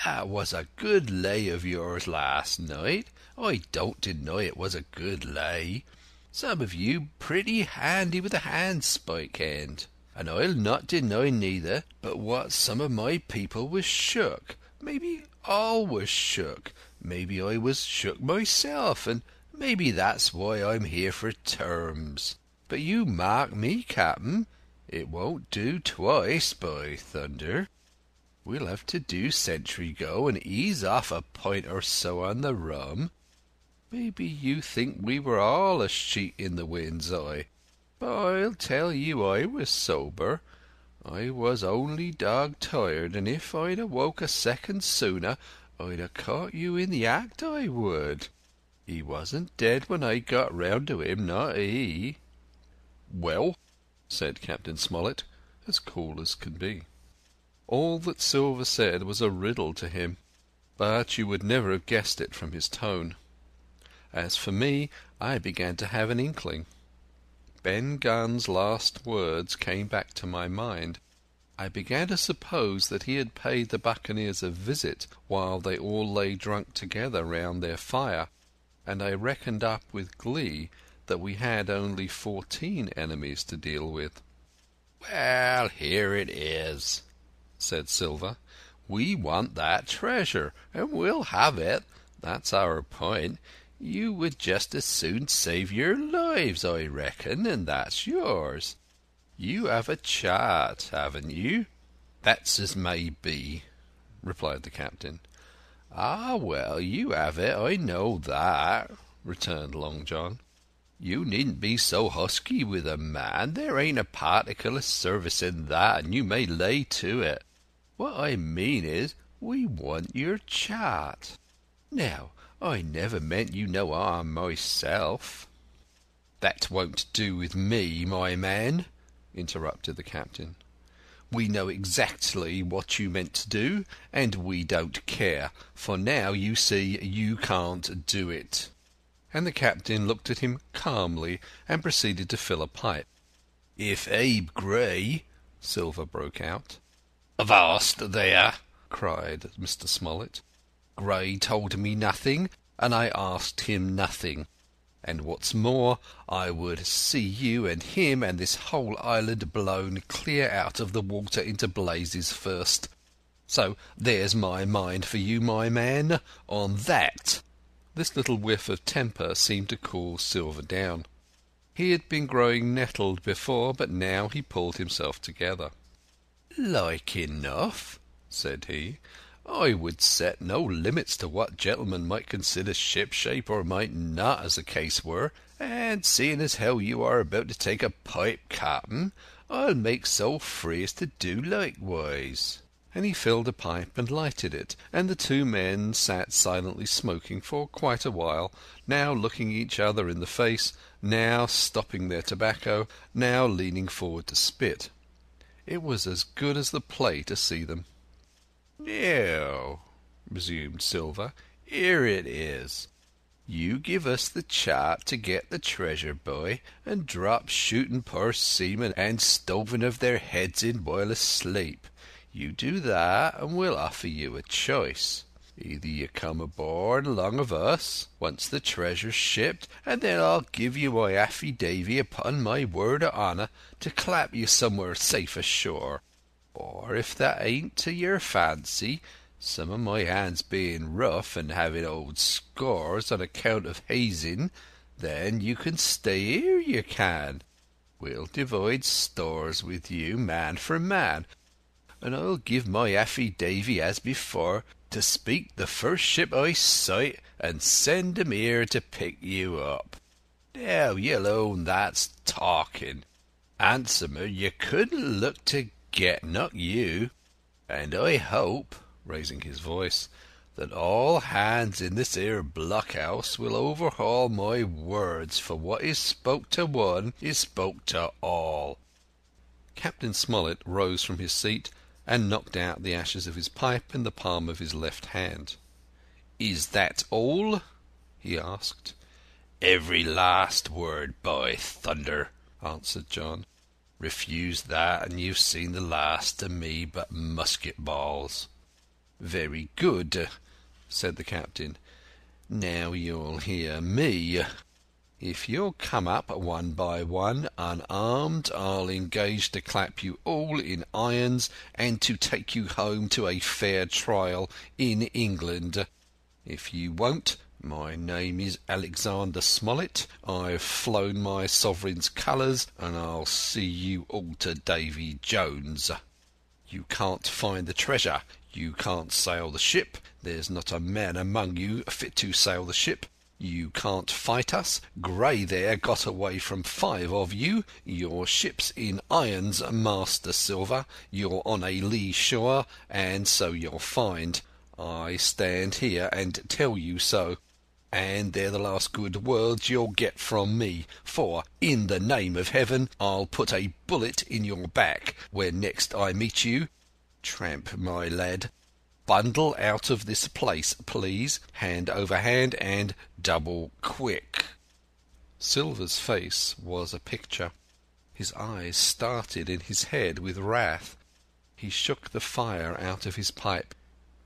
That was a good lay of yours last night. I don't deny it was a good lay. Some of you pretty handy with a handspike end. And I'll not deny neither but what some of my people was shook. Maybe all was shook. Maybe I was shook myself, and maybe that's why I'm here for terms. But you mark me, Captain, it won't do twice, by thunder. We'll have to do sentry go and ease off a pint or so on the rum. Maybe you think we were all a sheet in the wind's eye, but I'll tell you I was sober. I was only dog-tired, and if I'd awoke a second sooner, I'd have caught you in the act, I would. He wasn't dead when I got round to him, not he." "Well," said Captain Smollett, as cool as could be. All that Silver said was a riddle to him, but you would never have guessed it from his tone. As for me, I began to have an inkling. Ben Gunn's last words came back to my mind. I began to suppose that he had paid the buccaneers a visit while they all lay drunk together round their fire, and I reckoned up with glee that we had only 14 enemies to deal with. "Well, here it is," said Silver. "We want that treasure, and we'll have it. That's our point. You would just as soon save your lives, I reckon, and that's yours. You have a chart, haven't you?" "That's as may be," replied the captain. "Ah, well, you have it, I know that," returned Long John. "You needn't be so husky with a man. There ain't a particle of service in that, and you may lay to it. What I mean is, we want your chart. Now, I never meant you no harm myself." "That won't do with me, my man," interrupted the captain. "We know exactly what you meant to do, and we don't care, for now you see you can't do it." And the captain looked at him calmly and proceeded to fill a pipe. "If Abe Gray—" Silver broke out. "Avast there!" cried Mr. Smollett. "Gray told me nothing, and I asked him nothing. And what's more, I would see you and him and this whole island blown clear out of the water into blazes first. So there's my mind for you, my man, on that." This little whiff of temper seemed to cool Silver down. He had been growing nettled before, but now he pulled himself together. "Like enough," said he. "I would set no limits to what gentlemen might consider ship-shape or might not, as the case were, and seeing as how you are about to take a pipe, captain, I'll make so free as to do likewise." And he filled a pipe and lighted it, and the two men sat silently smoking for quite a while, now looking each other in the face, now stopping their tobacco, now leaning forward to spit. It was as good as the play to see them. "Now," resumed Silver, "here it is. You give us the chart to get the treasure by, and drop shooting poor seamen and stoving of their heads in while asleep. You do that, and we'll offer you a choice. Either you come aboard along of us, once the treasure's shipped, and then I'll give you my affidavy upon my word of honour to clap you somewhere safe ashore. Or if that ain't to your fancy, some of my hands being rough and having old scores on account of hazing, then you can stay here, you can. We'll divide stores with you, man for man, and I'll give my affidavy as before to speak the first ship I sight and send 'em here to pick you up. Now you'll own that's talking. Handsomer you couldn't look to get, not you. And I hope," raising his voice, "that all hands in this here blockhouse will overhaul my words, for what is spoke to one is spoke to all." Captain Smollett rose from his seat and knocked out the ashes of his pipe in the palm of his left hand. "Is that all?" he asked. "Every last word, by thunder," answered John. "Refuse that, and you've seen the last of me but musket balls." "Very good," said the captain. "Now you'll hear me. If you'll come up one by one, unarmed, I'll engage to clap you all in irons and to take you home to a fair trial in England. If you won't, my name is Alexander Smollett, I've flown my sovereign's colours, and I'll see you all to Davy Jones. You can't find the treasure, you can't sail the ship, there's not a man among you fit to sail the ship. You can't fight us. Gray there got away from 5 of you. Your ship's in irons, Master Silver. You're on a lee shore, and so you'll find. I stand here and tell you so. And they're the last good words you'll get from me, for, in the name of heaven, I'll put a bullet in your back when next I meet you. Tramp, my lad, bundle out of this place, please, hand over hand, and double quick." Silver's face was a picture. His eyes started in his head with wrath. He shook the fire out of his pipe.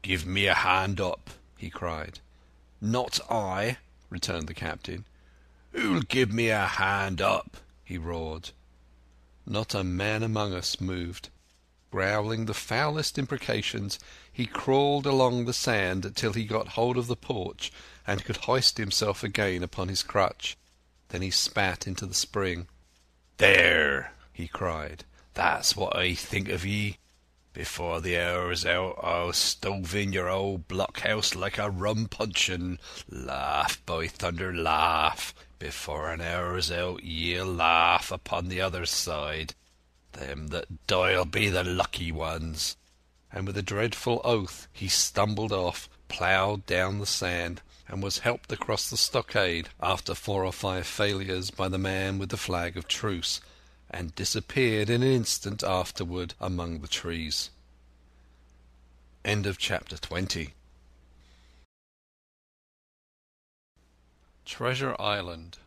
"Give me a hand up," he cried. "Not I," returned the captain. "Who'll give me a hand up?" he roared. Not a man among us moved. Growling the foulest imprecations, he crawled along the sand till he got hold of the porch and could hoist himself again upon his crutch. Then he spat into the spring. "There!" he cried. "That's what I think of ye. Before the hour's out I'll stove in your old blockhouse like a rum puncheon. Laugh, by thunder, laugh! Before an hour's out ye'll laugh upon the other side. Them that die'll be the lucky ones." And with a dreadful oath he stumbled off, ploughed down the sand, and was helped across the stockade after 4 or 5 failures by the man with the flag of truce, and disappeared in an instant afterward among the trees. End of chapter 20. Treasure Island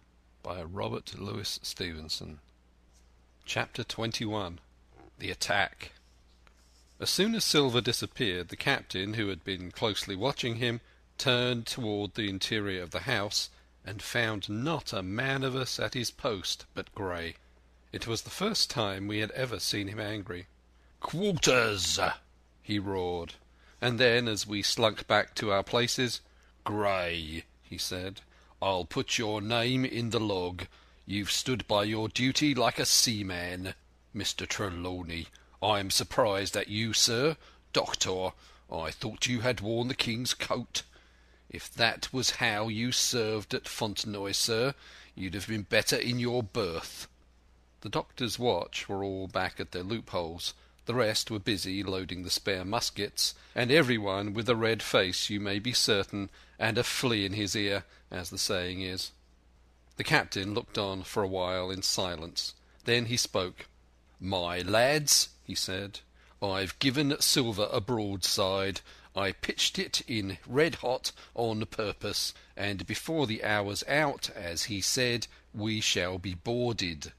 by Robert Louis Stevenson. Chapter 21. The Attack. As soon as Silver disappeared, the captain, who had been closely watching him, turned toward the interior of the house, and found not a man of us at his post but Gray. It was the first time we had ever seen him angry. "Quarters!" he roared, and then, as we slunk back to our places, "Gray," he said, "I'll put your name in the log. You've stood by your duty like a seaman. Mr. Trelawney, I am surprised at you, sir. Doctor, I thought you had worn the King's coat. If that was how you served at Fontenoy, sir, you'd have been better in your berth." The doctor's watch were all back at their loopholes. The rest were busy loading the spare muskets, and everyone with a red face, you may be certain, and a flea in his ear, as the saying is. The captain looked on for a while in silence. Then he spoke. "My lads," he said, "I've given Silver a broadside. I pitched it in red hot on purpose, and before the hour's out, as he said, we shall be boarded.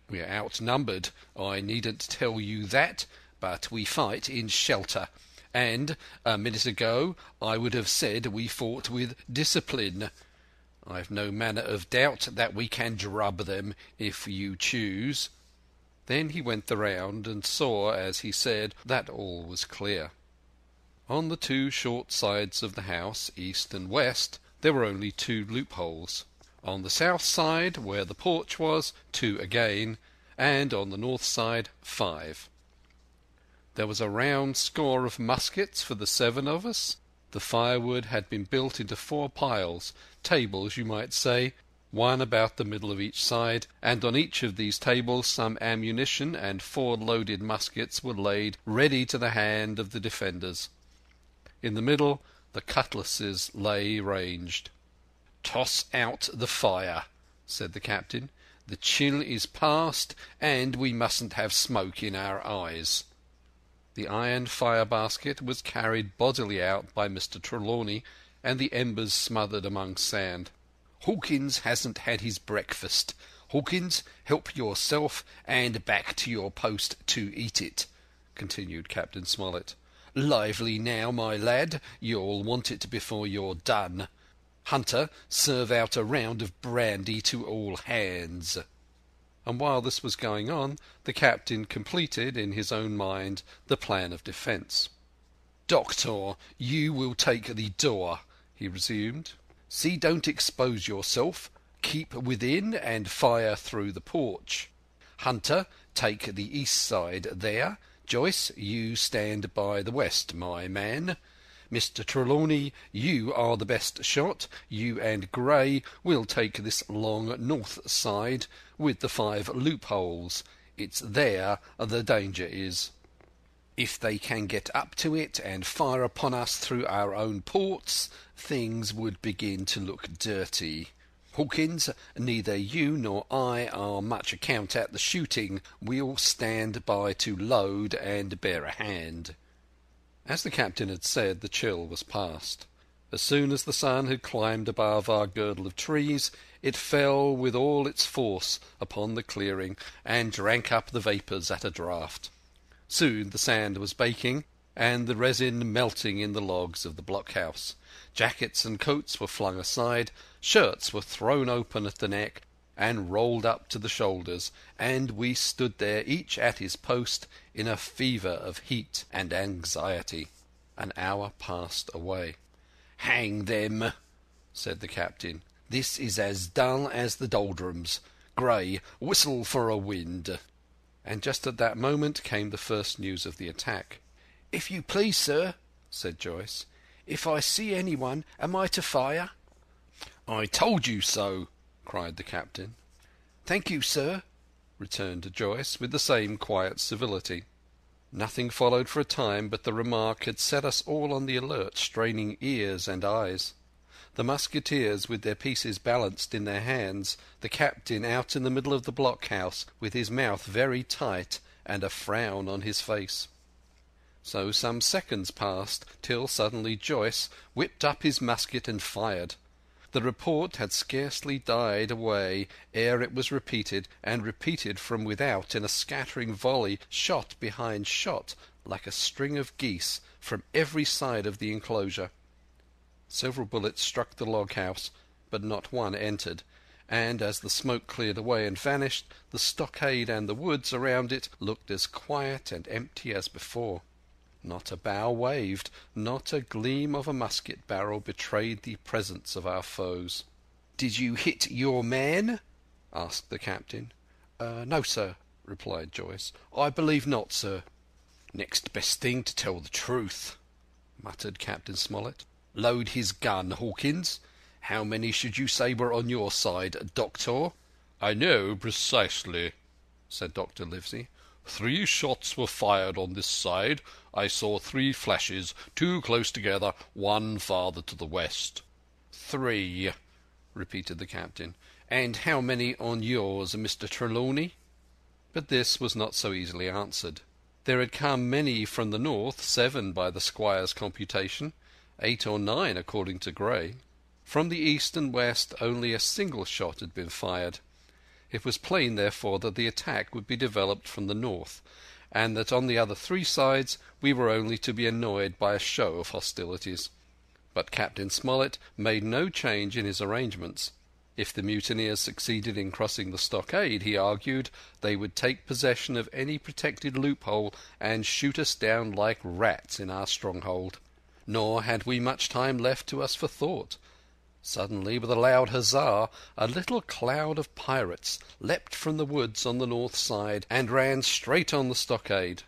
We are outnumbered, I needn't tell you that, but we fight in shelter, and a minute ago I would have said we fought with discipline. I've no manner of doubt that we can drub them, if you choose." Then he went the round and saw, as he said, that all was clear. On the 2 short sides of the house, east and west, there were only 2 loopholes. On the south side, where the porch was, 2 again, and on the north side 5. There was a round score of muskets for the 7 of us. The firewood had been built into 4 piles, tables you might say, one about the middle of each side, and on each of these tables some ammunition and 4 loaded muskets were laid ready to the hand of the defenders. In the middle the cutlasses lay ranged. "Toss out the fire," said the captain. "The chill is past, and we mustn't have smoke in our eyes." The iron fire-basket was carried bodily out by Mr. Trelawney, and the embers smothered among sand. "Hawkins hasn't had his breakfast. Hawkins, help yourself, and back to your post to eat it," continued Captain Smollett. "Lively now, my lad, you'll want it before you're done. Hunter, serve out a round of brandy to all hands." And while this was going on, the captain completed in his own mind the plan of defence. "Doctor, you will take the door," he resumed. "See, don't expose yourself. Keep within and fire through the porch. Hunter, take the east side there. Joyce, you stand by the west, my man. Mr. Trelawney, you are the best shot. You and Gray will take this long north side with the 5 loopholes. It's there the danger is. If they can get up to it and fire upon us through our own ports, things would begin to look dirty. Hawkins, neither you nor I are much account at the shooting. We'll stand by to load and bear a hand." As the captain had said, the chill was past. As soon as the sun had climbed above our girdle of trees, it fell with all its force upon the clearing, and drank up the vapours at a draught. Soon the sand was baking, and the resin melting in the logs of the blockhouse. Jackets and coats were flung aside, shirts were thrown open at the neck and rolled up to the shoulders, and we stood there, each at his post, in a fever of heat and anxiety. An hour passed away. "Hang them," said the captain. "This is as dull as the doldrums. Gray, whistle for a wind." And just at that moment came the first news of the attack. "If you please, sir," said Joyce, "if I see anyone, am I to fire?" "I told you so," cried the captain. "Thank you, sir," returned Joyce, with the same quiet civility. Nothing followed for a time, but the remark had set us all on the alert, straining ears and eyes. The musketeers with their pieces balanced in their hands, the captain out in the middle of the blockhouse with his mouth very tight and a frown on his face. So some seconds passed, till suddenly Joyce whipped up his musket and fired. The report had scarcely died away ere it was repeated, and repeated from without in a scattering volley, shot behind shot, like a string of geese, from every side of the enclosure. Several bullets struck the log-house, but not one entered, and as the smoke cleared away and vanished, the stockade and the woods around it looked as quiet and empty as before. Not a bough waved, not a gleam of a musket barrel betrayed the presence of our foes. "Did you hit your man?" asked the captain. "No, sir," replied Joyce. "I believe not, sir." "Next best thing to tell the truth," muttered Captain Smollett. "Load his gun, Hawkins. How many should you say were on your side, Doctor?" "I know precisely," said Dr. Livesey. "3 shots were fired on this side. I saw 3 flashes, 2 close together, 1 farther to the west." "3," repeated the captain. "And how many on yours, Mr. Trelawney?" But this was not so easily answered. There had come many from the north, 7 by the squire's computation, 8 or 9 according to Gray. From the east and west only a single shot had been fired. It was plain, therefore, that the attack would be developed from the north, and that on the other 3 sides we were only to be annoyed by a show of hostilities. But Captain Smollett made no change in his arrangements. If the mutineers succeeded in crossing the stockade, he argued, they would take possession of any protected loophole and shoot us down like rats in our stronghold. Nor had we much time left to us for thought. Suddenly, with a loud huzzah, a little cloud of pirates leapt from the woods on the north side and ran straight on the stockade.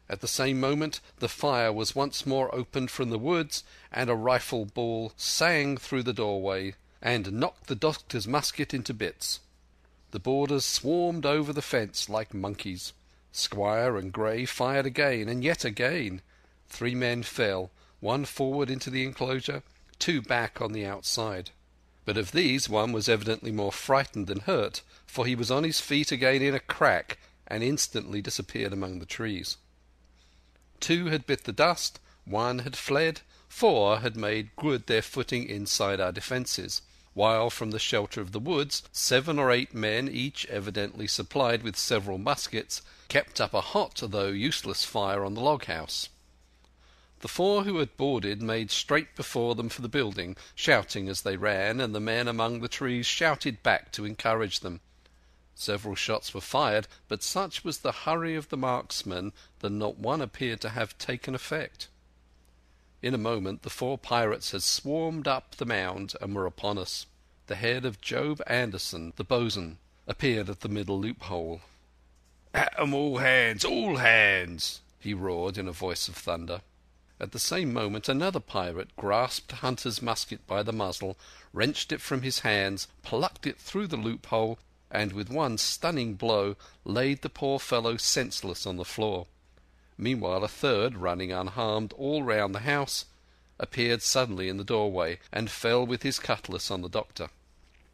At the same moment the fire was once more opened from the woods, and a rifle ball sang through the doorway and knocked the doctor's musket into bits. The boarders swarmed over the fence like monkeys. Squire and Gray fired again and yet again. 3 men fell, 1 forward into the enclosure, 2 back on the outside. But of these 1 was evidently more frightened than hurt, for he was on his feet again in a crack and instantly disappeared among the trees. 2 had bit the dust, 1 had fled, 4 had made good their footing inside our defences, while from the shelter of the woods 7 or 8 men, each evidently supplied with several muskets, kept up a hot though useless fire on the log-house. The 4 who had boarded made straight before them for the building, shouting as they ran, and the men among the trees shouted back to encourage them. Several shots were fired, but such was the hurry of the marksmen that not one appeared to have taken effect. In a moment the 4 pirates had swarmed up the mound and were upon us. The head of Job Anderson, the boatswain, appeared at the middle loophole. "At 'em, all hands!" he roared in a voice of thunder. At the same moment another pirate grasped Hunter's musket by the muzzle, wrenched it from his hands, plucked it through the loophole, and with one stunning blow laid the poor fellow senseless on the floor. Meanwhile a 3rd, running unharmed all round the house, appeared suddenly in the doorway, and fell with his cutlass on the doctor.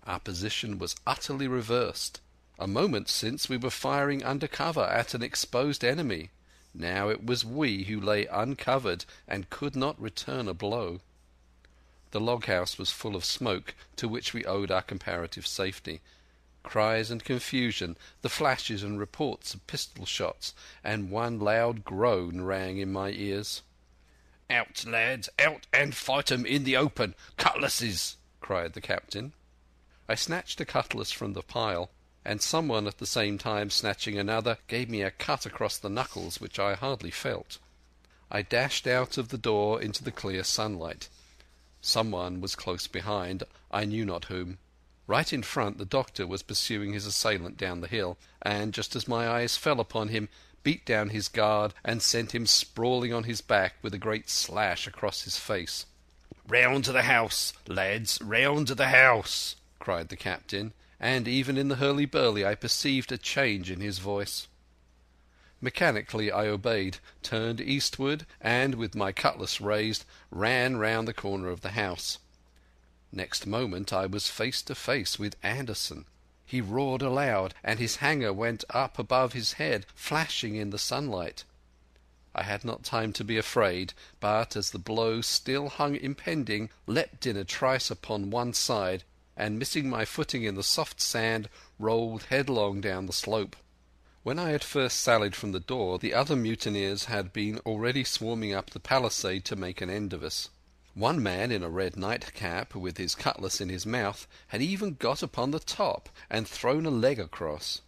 Our position was utterly reversed. A moment since we were firing under cover at an exposed enemy. Now it was we who lay uncovered and could not return a blow. The log-house was full of smoke, to which we owed our comparative safety, Cries and confusion, the flashes and reports of pistol shots, and one loud groan rang in my ears. "Out, lads, out and fight 'em in the open! Cutlasses!" cried the captain. I snatched a cutlass from the pile, and someone at the same time snatching another gave me a cut across the knuckles which I hardly felt. I dashed out of the door into the clear sunlight. Someone was close behind, I knew not whom. Right in front the doctor was pursuing his assailant down the hill, and just as my eyes fell upon him, beat down his guard and sent him sprawling on his back with a great slash across his face. "Round to the house, lads, round to the house!" cried the captain, and even in the hurly-burly I perceived a change in his voice. Mechanically I obeyed, turned eastward, and with my cutlass raised, ran round the corner of the house. Next moment I was face to face with Anderson. He roared aloud, and his hanger went up above his head, flashing in the sunlight. I had not time to be afraid, but as the blow still hung impending, leapt in a trice upon one side, and missing my footing in the soft sand, rolled headlong down the slope. When I had first sallied from the door, the other mutineers had been already swarming up the palisade to make an end of us. One man in a red nightcap, with his cutlass in his mouth, had even got upon the top and thrown a leg across.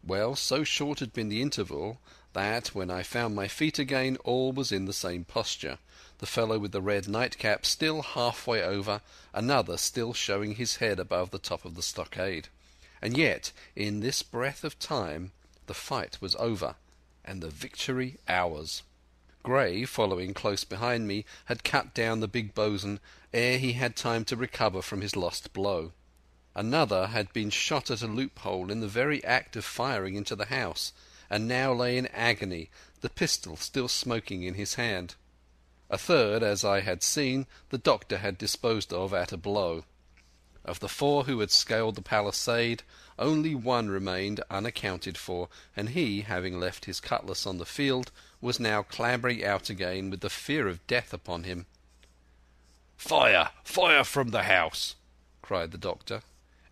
Well, so short had been the interval that, when I found my feet again, all was in the same posture, the fellow with the red nightcap still halfway over, another still showing his head above the top of the stockade. And yet, in this breath of time, the fight was over, and the victory ours. Gray, following close behind me, had cut down the big bosun ere he had time to recover from his lost blow. Another had been shot at a loophole in the very act of firing into the house, and now lay in agony, the pistol still smoking in his hand. A third, as I had seen, the doctor had disposed of at a blow. Of the four who had scaled the palisade, only one remained unaccounted for, and he, having left his cutlass on the field, was now clambering out again with the fear of death upon him. "Fire! Fire from the house!" cried the doctor.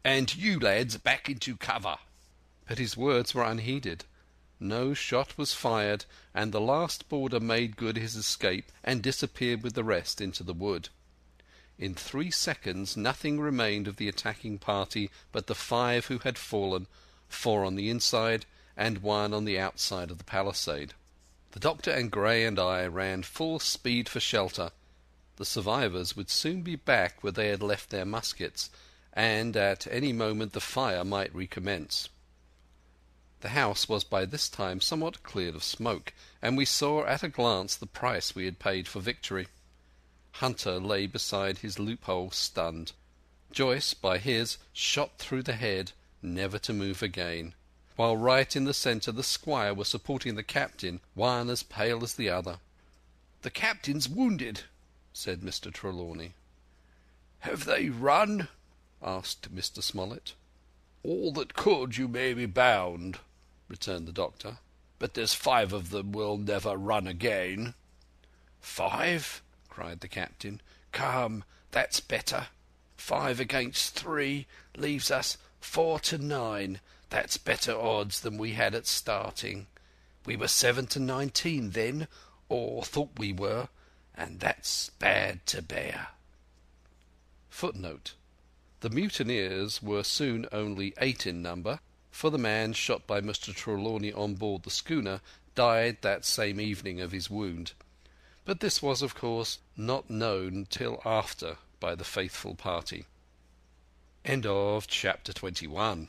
"And you lads back into cover!" But his words were unheeded. No shot was fired, and the last boarder made good his escape and disappeared with the rest into the wood. In 3 seconds nothing remained of the attacking party but the 5 who had fallen, 4 on the inside and 1 on the outside of the palisade. The doctor and Gray and I ran full speed for shelter. The survivors would soon be back where they had left their muskets, and at any moment the fire might recommence. The house was by this time somewhat cleared of smoke, and we saw at a glance the price we had paid for victory. Hunter lay beside his loophole stunned. Joyce, by his, shot through the head, never to move again, while right in the centre the squire was supporting the captain, one as pale as the other. "The captain's wounded," said Mr. Trelawney. "Have they run?" asked Mr. Smollett. "All that could, you may be bound," returned the doctor. "But there's 5 of them will never run again." "5?" cried the captain. "Come, that's better. 5 against 3 leaves us 4 to 9. That's better odds than we had at starting. We were 7 to 19 then, or thought we were, and that's bad to bear." Footnote: the mutineers were soon only 8 in number, for the man shot by Mr. Trelawney on board the schooner died that same evening of his wound. But this was, of course, not known till after by the faithful party. End of chapter 21.